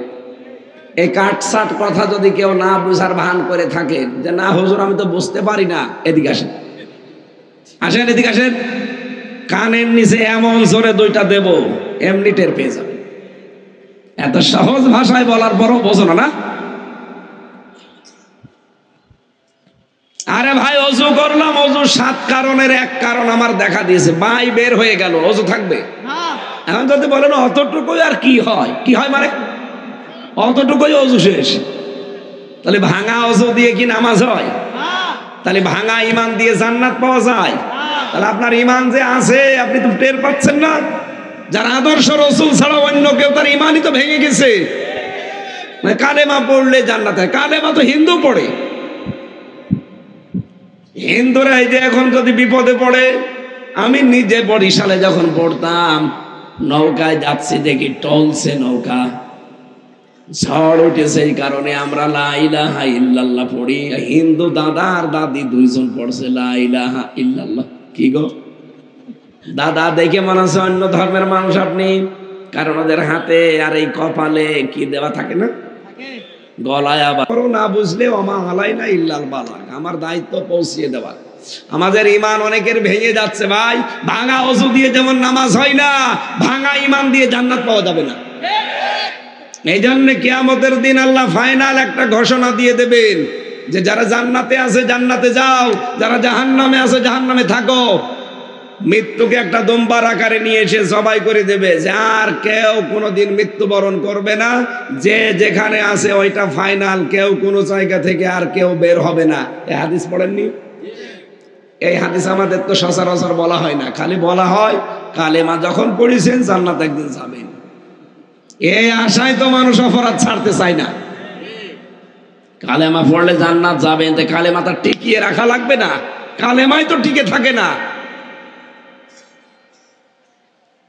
Speaker 1: এই কাটসাট কথা যদি কেউ না বুঝার ভান করে থাকে যে না হুজুর আমি তো বুঝতে পারি না, এদিকে আসেন, আসেন এদিকে আসেন, কানের নিচে এমন জোরে দুইটা দেব এমনি টের পেয়ে যাবে। এত সহজ ভাষায় বলার পরও বোঝো না? আরে ভাই অজু করলাম, অজু 7 কারণের এক কারণ আমার দেখা দিয়েছে, বাই বের হয়ে গেল, অজু থাকবে? এখন যদি বলেন অতটুকুই আর কি হয়, কি হয় মানে অতটুকুই অজু শেষ, তাহলে ভাঙা অজু দিয়ে কি নামাজ হয়? তাহলে ভাঙা ইমান দিয়ে জান্নাত পাওয়া যায়? তাহলে আপনার ইমান যে আছে আপনি তো টের পাচ্ছেন না। যার আদর্শ রাসূল ছাড়া অন্য কেউ তার ইমানই তো ভেঙে গেছে। মানে কালেমা পড়লে জান্নাত হয়, কালেমা তো হিন্দু পড়ে। হিন্দুরা এই যে এখন যদি বিপদে পড়ে, আমি নিজে বরিশালে যখন পড়তাম নৌকায় যাচ্ছি দেখি টলছে নৌকা, ঝড় উঠেছে, এই কারণে আমরা লা ইলাহা ইল্লাল্লাহ পড়ি। হিন্দু দাদা আর দাদি দুইজন পড়ছে লা ইলাহা ইল্লাল্লাহ। কি গো দাদা, দেখে মনে হচ্ছে অন্য ধর্মের মানুষ আপনি, কারণ ওদের হাতে আর এই কপালে কি দেওয়া থাকে না, গলায় আবার না বুঝলে ওমা আলাইনা ইল্লাল বালাগ, আমার দায়িত্ব পৌঁছিয়ে দেওয়া। আমাদের ইমান অনেকের ভেঙে যাচ্ছে ভাই। ভাঙা ওযু দিয়ে যেমন নামাজ হয় না, ভাঙা ইমান দিয়ে জান্নাত পাওয়া যাবে না। এই জন্য কিয়ামতের দিন আল্লাহ ফাইনাল একটা ঘোষণা দিয়ে দেবেন যে যারা জান্নাতে আছে জান্নাতে যাও, যারা জাহান্নামে আছে জাহান্নামে থাকো। মৃত্যুকে একটা দম্বার আকারে নিয়ে এসে সবাই করে দেবে যে আর কেউ কোনোদিন মৃত্যুবরণ করবে না, যে যেখানে আছে ওইটা ফাইনাল, কেউ কোনো জায়গা থেকে আর কেউ বের হবে না। এই হাদিস পড়েননি? এই হাদিস আমাদের তো সচরাচর বলা হয় না, খালি বলা হয় কালেমা যখন পড়েছেন জান্নাত একদিন যাবেন। এই আশায় তো মানুষ অপরাধ ছাড়তে চায় না। কালেমা পড়লে জান্নাত যাবেন, তো কালেমাটা টিকিয়ে রাখা লাগবে না? কালেমাই তো টিকে থাকে না।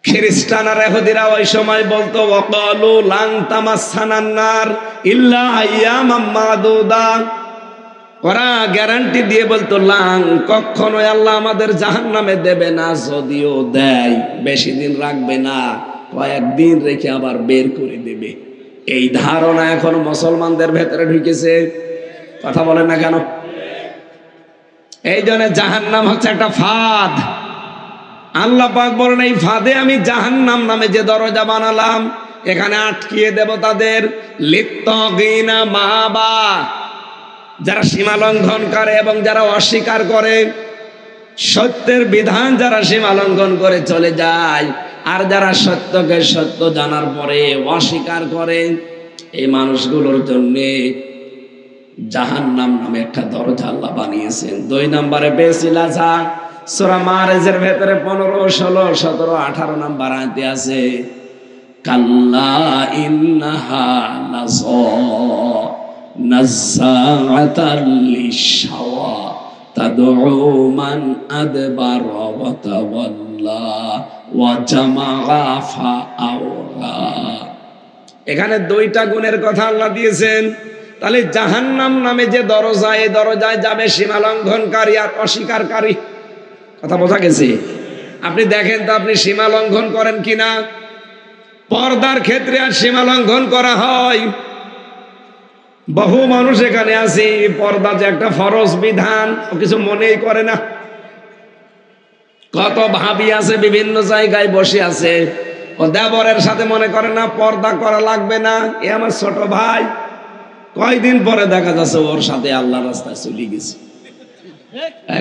Speaker 1: খ্রিস্টান আর ইহুদিরা ওই সময় বলতো ওয়াকালু লান তামাসসানান নার ইল্লা আইয়ামাম মাদুদা, ওরা গ্যারান্টি দিয়ে বলতো লাং, কখনোই আল্লাহ আমাদের জাহান্নামে দেবে না, যদিও দেয় বেশি দিন রাখবে না, কয়েকদিন রেখে আবার বের করে দেবে। এই ধারণা এখন মুসলমানদের ভেতরে ঢুকেছে। কথা বলেন না কেন? এই জন্য জাহান্নাম হচ্ছে একটা ফাঁদ। আল্লাহ পাক বলেন এই ফাঁদে আমি জাহান্নাম নামে যে দরজা বানালাম এখানে আটকিয়ে দেব তাদের। লিত্তাগিনা মাবা, যারা সীমা লঙ্ঘন করে এবং যারা অস্বীকার করে, সত্যের বিধান যারা সীমা লঙ্ঘন করে চলে যায়, আর যারা সত্যকে সত্য জানার পরে অস্বীকার করে, এই মানুষগুলোর জন্য জাহান্নাম নামে একটা দরজা আল্লাহ বানিয়েছেন। 2 নম্বরে বেসিলাসা, সূরা মারেজের ভেতরে 15, 16, 17, 18 নাম্বার আয়াতে আছে কাল্লা ইন্নাহা লাযা নাযাআতাল লিশাওয়া তাদউ মান আদবারা ওয়া তাওয়াল্লা ওয়া জামাআ ফাআওয়া। এখানে 2টা গুণের কথা আল্লাহ দিয়েছেন। তাহলে জাহান্নাম নামে যে দরজা, এই দরজায় যাবে সীমা লঙ্ঘনকারী আর অস্বীকারী। কথা বোঝা গেছে? আপনি দেখেন তো আপনি সীমা লঙ্ঘন করেন কিনা। পর্দার ক্ষেত্রে আর সীমা লঙ্ঘন করা হয়। বহু মানুষ এখানে আছে পর্দা যে একটা ফরজ বিধান ও কিছু মনেই করে না। কত ভাবি আছে বিভিন্ন জায়গায় বসে আছে, ও দেবরের সাথে মনে করে না পর্দা করা লাগবে না, এ আমার ছোট ভাই। কয়দিন পরে দেখা যাচ্ছে ওর সাথে আল্লাহ রাস্তায় চলে গেছে।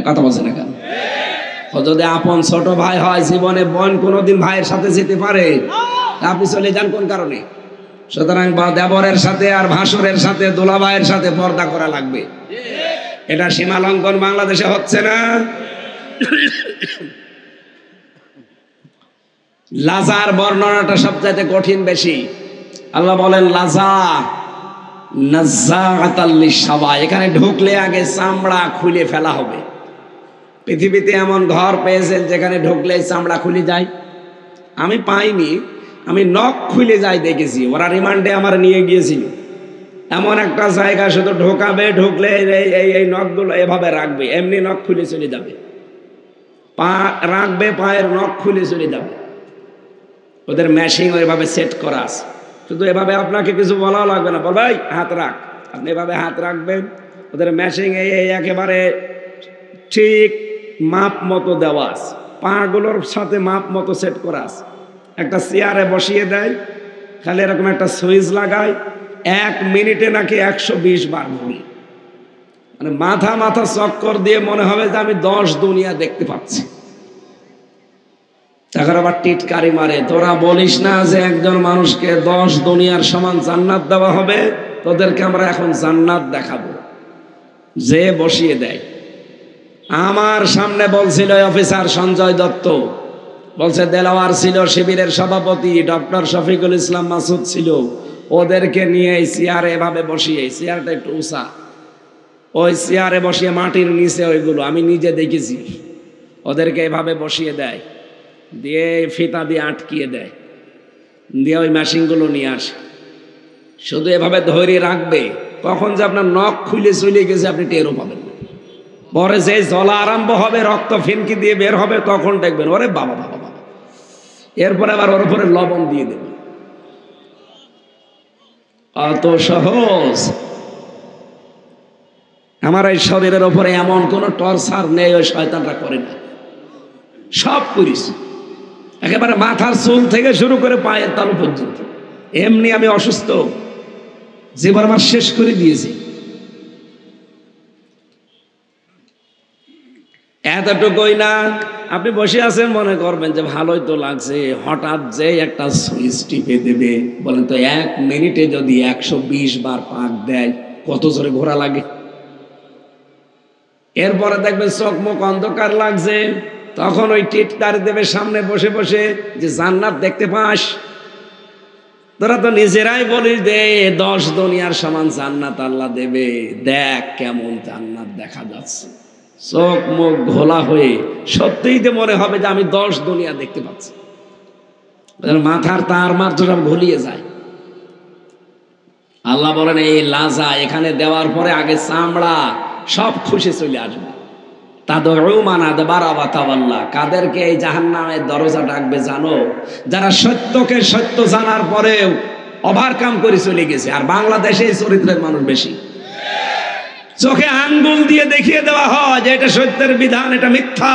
Speaker 1: কথা বলছে না কেন? ও যদি আপন ছোট ভাই হয়, জীবনে বোন কোনোদিন ভাইয়ের সাথে যেতে পারে? আপনি চলে যান কোন কারণে? সুতরাং দেবরের সাথে আর ভাসুরের সাথে দোলা ভাইয়ের সাথে পর্দা করা লাগবে। এটা সীমা লঙ্ঘন বাংলাদেশে হচ্ছে না? লাজার বর্ণনাটা সবচাইতে কঠিন বেশি। আল্লাহ বলেন লাজা নাযাআতাল লিশাওয়া, এখানে ঢুকলে আগে চামড়া খুলে ফেলা হবে। পৃথিবীতে এমন ঘর পেয়েছেন যেখানে ঢুকলে চামড়া খুলে যায়? আমি পাইনি, আমি নখ খুলে যাই দেখেছি। ওরা রিমান্ডে আমার নিয়ে গিয়েছিল। এমন একটা জায়গা শুধু ঢোকাবে, ঢুকলে এই নখগুলো এভাবে রাখবে, এমনি নখ খুলে চলে যাবে। পা রাখবে, পায়ের নখ খুলে চলে যাবে। ওদের মেশিন ওইভাবে সেট করা আছে। শুধু এভাবে আপনাকে কিছু বলাও লাগবে না, বল ভাই হাত রাখ, আপনি এভাবে হাত রাখবেন। ওদের মেশিন এই একেবারে ঠিক মাপ মতো দেওয়া আছে, পাগুলোর সাথে মাপ মতো সেট করা আছে। একটা চেয়ারে বসিয়ে দেয়, খালি এরকম একটা সুইচ লাগায়, 1 মিনিটে নাকি 120 বার ঘুরি। মানে মাথা মাথা চক্কর দিয়ে মনে হবে যে আমি 10 দুনিয়া দেখতে পাচ্ছি। তখন আবার টিটকারি মারে, তোরা বলিস না যে একজন মানুষকে 10 দুনিয়ার সমান জান্নাত দেওয়া হবে, তোদেরকে আমরা এখন জান্নাত দেখাবো। যে বসিয়ে দেয়। আমার সামনে বলছিল অফিসার সঞ্জয় দত্ত, বলছে দেলাওয়ার ছিল শিবিরের সভাপতি, ডক্টর শফিকুল ইসলাম মাসুদ ছিল, ওদেরকে নিয়ে এই চেয়ারে এভাবে বসিয়ে, চেয়ারটা একটু উঁচা, ওই চেয়ারে বসিয়ে মাটির নিচে ওইগুলো আমি নিজে দেখেছি, ওদেরকে এভাবে বসিয়ে দেয়, দিয়ে ফিতা দিয়ে আটকিয়ে দেয়, দিয়ে ওই মেশিনগুলো নিয়ে আসে। শুধু এভাবে ধরে রাখবে, কখন যে আপনার নখ খুলে চলে গেছে আপনি টেরও পাবেন না। পরে যে জ্বলা আরম্ভ হবে, রক্ত ফিনকি দিয়ে বের হবে, তখন দেখবেন ওরে বাবা বাবা বাবা। এরপরে আবার ওর উপরে লবণ দিয়ে দেবে। অত সহজ আমার এই শরীরের উপরে এমন কোন টর্চার নেই ওই শয়তানরা করে না, সব করিস। একেবারে মাথার চুল থেকে শুরু করে পায়ের তালু পর্যন্ত। এমনি আমি অসুস্থ, জীবন আমার শেষ করে দিয়েছি। এতটুকুই না, আপনি বসে আছেন মনে করবেন যে ভালোই তো লাগছে, হঠাৎ যে একটা সুইচ টিপে দেবে, বলেন তো 1 মিনিটে যদি 120 বার পাক দেয় কত জোরে ঘোরা লাগে। এরপরে দেখবেন চোখ মুখ অন্ধকার লাগছে, তখন ওই টিটকারি দেবে সামনে বসে বসে যে জান্নাত দেখতে পাস। তোরা তো নিজেরাই বলিস যে 10 দুনিয়ার সমান জান্নাত আল্লাহ দেবে, দেখ কেমন জান্নাত দেখা যাচ্ছে। চোখ মুখ ঘোলা হয়ে সত্যিই তো মনে হবে যে আমি 10 দুনিয়া দেখতে পাচ্ছি। মাথার তার মাত্র সব ঘুলিয়ে যায়। আল্লাহ বলেন এই লাজা এখানে দেওয়ার পরে আগে চামড়া সব খুশি চলে আসবে। কাদেরকে এই জাহান্নামের দরজা ডাকবে জানো? যারা সত্যকে সত্য জানার পরেও ওভারকাম করে চলে গেছে। আর বাংলাদেশে এই চরিত্রের মানুষ বেশি। চোখে আঙ্গুল দিয়ে দেখিয়ে দেওয়া হয় যে এটা সত্যের বিধান, এটা মিথ্যা,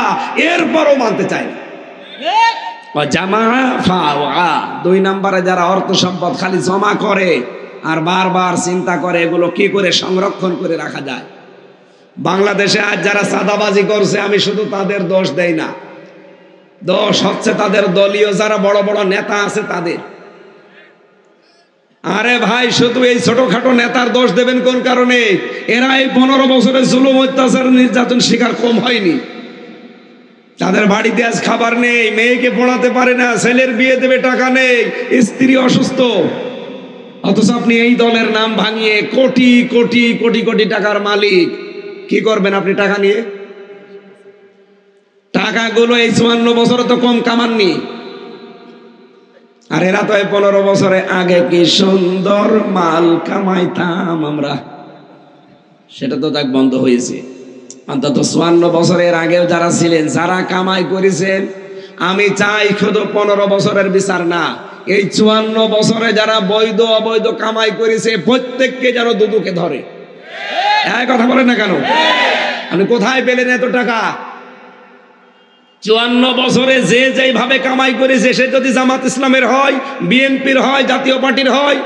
Speaker 1: এরপরও মানতে চায় না। জামা ফাওয়া 2 নম্বরে যারা অর্থ সম্পদ খালি জমা করে আর বারবার চিন্তা করে এগুলো কি করে সংরক্ষণ করে রাখা যায়। বাংলাদেশে আজ যারা চাঁদাবাজি করছে, আমি শুধু তাদের দোষ দেই না, দোষ হচ্ছে তাদের দলীয় যারা বড় বড় নেতা আছে তাদের। আরে ভাই, শুধু এই ছোটখাটো নেতার দোষ দেবেন কোন কারণে? এরা এই 15 বছরের জুলুম অত্যাচার নির্যাতন শিকার কম হয়নি। তাদের বাড়িতে আজ খাবার নেই, মেয়েকে পড়াতে পারে না, ছেলের বিয়ে দেবে টাকা নেই, স্ত্রী অসুস্থ, অথচ আপনি এই দলের নাম ভাঙিয়ে কোটি কোটি কোটি কোটি টাকার মালিক। কি করবেন আপনি টাকা নিয়ে? টাকাগুলো এই 54 বছরে তো কম কামাননি। আর এরা তো 15 বছরে আগে কি সুন্দর মাল কামাইতাম আমরা, সেটা তো দেখ বন্ধ হয়েছে। অন্তত 54 বছরের আগেও যারা ছিলেন, যারা কামাই করেছেন, আমি চাই শুধু 15 বছরের বিচার না, এই 54 বছরে যারা বৈধ অবৈধ কামাই করেছে প্রত্যেককে যেন দুদুকে ধরে। এই কথা বলেন না কেন? আপনি কোথায় পেলেন এত টাকা? 54 বছরে যে যেইভাবে কামাই করেছে, সে যদি জামাত ইসলামের হয়, বিএনপির হয়, জাতীয় পার্টির হয়,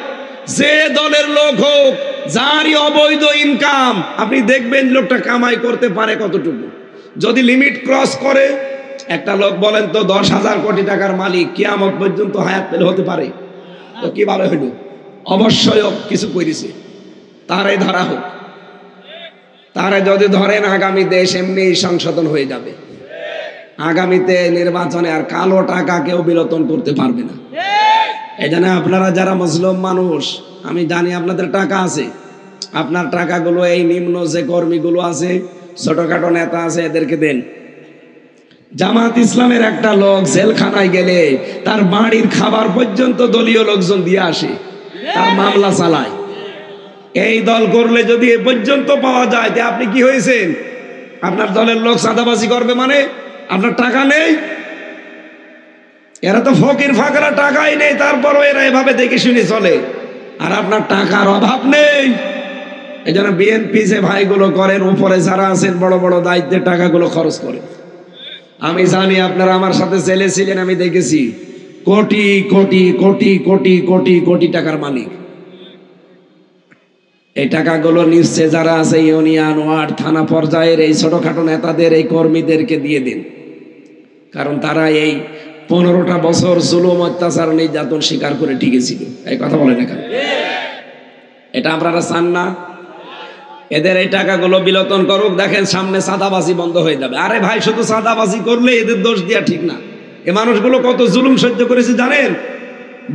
Speaker 1: যে দলের লোক হোক, যারই অবৈধ ইনকাম, আপনি দেখবেন লোকটা কামাই করতে পারে কতটুকু। যদি লিমিট ক্রস করে, একটা লোক বলেন তো 10,000 কোটি টাকার মালিক কিয়ামত পর্যন্ত হায়াত পেলে হতে পারে? তো কিভাবে হইল? অবশ্যই কিছু করেছে, তারাই ধরা হোক। তারা যদি ধরেন, আগামী দেশ এমনি সংশোধন হয়ে যাবে। আগামীতে নির্বাচনে আর কালো টাকা কেউ বিলোপন করতে পারবে না। এই জন্য আপনারা যারা মুসলিম মানুষ, আমি জানি আপনাদের টাকা আছে, আপনার টাকাগুলো এই নিম্ন যে কর্মীগুলো আছে, ছোটখাটো নেতা আছে, এদেরকে দেন। জামাত ইসলামের একটা লোক জেলখানায় গেলে তার বাড়ির খাবার পর্যন্ত দলীয় লোকজন দিয়ে আসে, তার মামলা চালায়। এই দল করলে যদি এ পর্যন্ত পাওয়া যায়, যে আপনি কি হয়েছেন? আপনার দলের লোক চাঁদাবাজি করবে মানে আপনার টাকা নেই? এরা তো ফকির ফাকরা টাকাই নেই, তারপরও এরা এভাবে দেখে শুনে চলে। আর আপনার টাকার অভাব নেই, এই জন্য বিএনপি যে ভাইগুলো করেন, উপরে যারা আছেন বড় বড় দায়িত্বের টাকাগুলো খরচ করে। আমি জানি আপনারা আমার সাথে জেলে ছিলেন, আমি দেখেছি কোটি কোটি কোটি কোটি কোটি কোটি টাকার মালিক। এই টাকাগুলো নিশ্চয় যারা আছে ইউনিয়ন, ওয়ার্ড, থানা পর্যায়ের এই ছোটখাটো নেতাদের, এই কর্মীদেরকে দিয়ে দিন, কারণ তারা এই 15টা বছর জুলুম, অত্যাচার, নির্যাতন স্বীকার করে টিকেছিল। এই কথা বলেন না কেন? এটা আপনারা চান না? এদের এই টাকাগুলো বিলতন করুক, দেখেন সামনে চাঁদাবাজি বন্ধ হয়ে যাবে। আরে ভাই, শুধু চাঁদাবাজি করলে এদের দোষ দেওয়া ঠিক না। এ মানুষগুলো কত জুলুম সহ্য করেছে জানেন?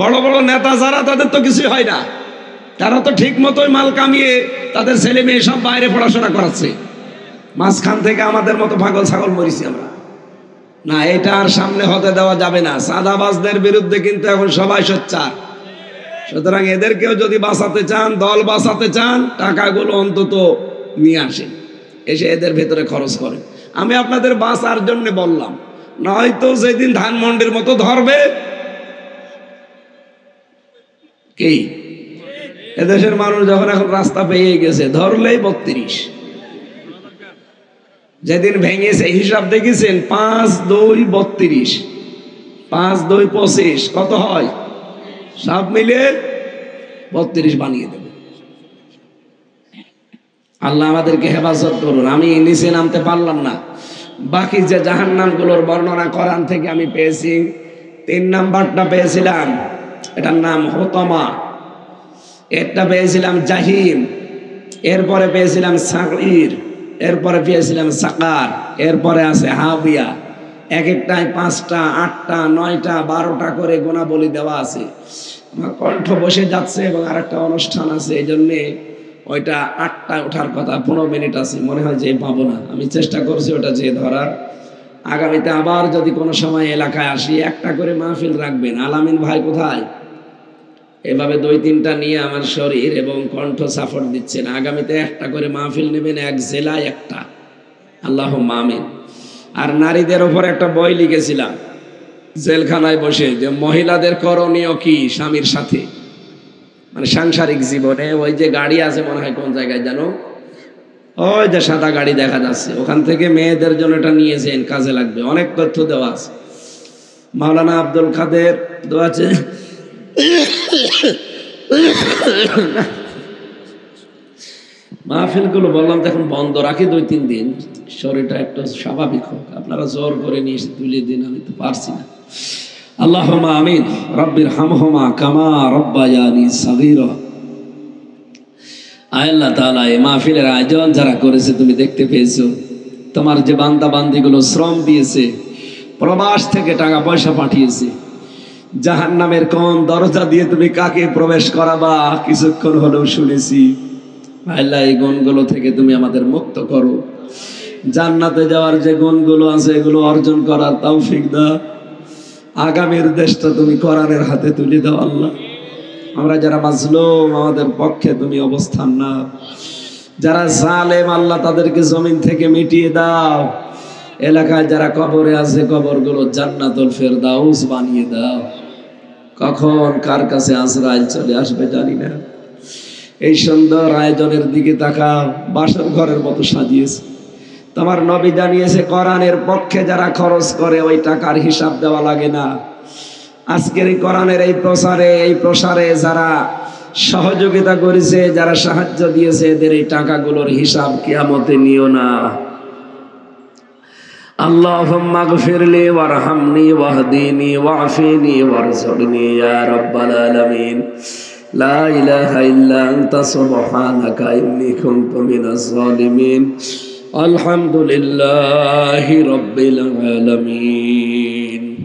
Speaker 1: বড় বড় নেতা যারা, তাদের তো কিছু হয় না, তারা তো ঠিক মতোই মাল কামিয়ে তাদের ছেলে মেয়ে সব বাইরে পড়াশোনা করাচ্ছে। মাঝখান থেকে আমাদের মতো পাগল ছাগল মরিছি আমরা। না, এটা আর সামনে হতে দেওয়া যাবে না। চাঁদাবাজদের বিরুদ্ধে কিন্তু এখন সবাই সোচ্চার। সুতরাং এদেরকেও যদি বাঁচাতে চান, দল বাঁচাতে চান, টাকাগুলো অন্তত নিয়ে আসেন, এসে এদের ভেতরে খরচ করেন। আমি আপনাদের বাঁচার জন্য বললাম, নয়তো যেদিন ধানমন্ডির মতো ধরবে, কি এদেশের মানুষ যখন এখন রাস্তা পেয়ে গেছে, ধরলেই 32। যেদিন ভেঙেছে হিসাব দেখেছেন, 5 2 32, 5 2 25, কত হয়? সব মিলে 32 বানিয়ে দেবে। আল্লাহ আমাদেরকে হেফাজত করুন। আমি নিচে নামতে পারলাম না। বাকি যে জাহান্নামগুলোর বর্ণনা কোরআন থেকে আমি পেয়েছি, 3 নাম্বারটা পেয়েছিলাম, এটার নাম হোতমা, একটা পেয়েছিলাম জাহিম, এরপরে পেয়েছিলাম সাগীর, এরপরে পেয়েছিলাম সাকার, এরপরে আছে হাবিয়া। এক একটায় 5টা 8টা 9টা 12টা করে গুণাবলী দেওয়া আছে। আমার কণ্ঠ বসে যাচ্ছে এবং আরেকটা অনুষ্ঠান আছে, এই জন্যে ওইটা 8টায় ওঠার কথা। 15 মিনিট আছে, মনে হয় যে পাবো না। আমি চেষ্টা করছি ওটা যে ধরার। আগামীতে আবার যদি কোনো সময় এলাকায় আসি, একটা করে মাহফিল রাখবেন। আলামিন ভাই কোথায়? এভাবে 2-3টা নিয়ে আমার শরীর এবং কণ্ঠ সাপোর্ট দিচ্ছেন। আগামীতে একটা করে মাহফিল নেবেন, এক জেলায় একটা। আল্লাহুম্মা আমিন। আর নারীদের ওপর একটা বই লিখেছিলাম জেলখানায় বসে, যে মহিলাদের করণীয় কি স্বামীর সাথে, মানে সাংসারিক জীবনে। ওই যে গাড়ি আছে মনে হয় কোন জায়গায় জানো, ওই যে সাদা গাড়ি দেখা যাচ্ছে, ওখান থেকে মেয়েদের জন্য এটা নিয়েছেন, কাজে লাগবে। অনেক তথ্য দেওয়া আছে। মাওলানা আব্দুল কাদের দোয়া আছে। মাহফিলগুলো বললাম এখন বন্ধ রাখি 2-3 দিন, শরীরটা একটু স্বাভাবিক হোক। আপনারা জোর করে নিয়ে এসে তুলে দিন, আমি তো পারছি না। আল্লাহুম্মা আমিন। রব্বির হামহুমা কামা রব্বায়ানি সাগীরা। আল্লাহ তাআলা, এই মাহফিলের আয়োজন যারা করেছে তুমি দেখতে পেয়েছো। তোমার যে বান্দা বান্দিগুলো শ্রম দিয়েছে, প্রবাস থেকে টাকা পয়সা পাঠিয়েছে, জাহান্নামের কোন দরজা দিয়ে তুমি কাকে প্রবেশ করাবা কিছুক্ষণ হলেও শুনেছি। আল্লাহ, এই গুণগুলো থেকে তুমি আমাদের মুক্ত করো। জান্নাতে যাওয়ার যে গুণগুলো আছে, এগুলো অর্জন করার তৌফিক দাও। আগামীর দেশটা তুমি কোরআনের হাতে তুলে দাও আল্লাহ। আমরা যারা মাজলুম, আমাদের পক্ষে তুমি অবস্থান নাও। যারা জালেম আল্লাহ, তাদেরকে জমিন থেকে মিটিয়ে দাও। এলাকায় যারা কবরে আছে, কবরগুলো জান্নাতুল ফেরদাউস বানিয়ে দাও। কখন কার কাছে আজরাইল চলে আসবে জানি না। এই সুন্দর আয়োজনের দিকে তাকাও, বাসর ঘরের মতো সাজিয়েছে। তোমার নবী জানিয়েছে, কোরআনের পক্ষে যারা খরচ করে ওই টাকার হিসাব দেওয়া লাগে না। আজকের এই কোরআনের এই প্রসারে যারা সহযোগিতা করেছে, যারা সাহায্য দিয়েছে, এদের এই টাকাগুলোর হিসাব কিয়ামতে নিও না। আল্লাহুম্মা গফিরলি ওয়ারহামনি ওয়াহদিনি ওয়াফিনি ওয়ারযুকনি ইয়া রাব্বাল আলামিন। লা ইলাহা ইল্লা আনতা সুবহানাকা ইন্নী কুনতু মিনাজ জালিমিন। আলহামদুলিল্লাহি রাব্বিল আলামিন।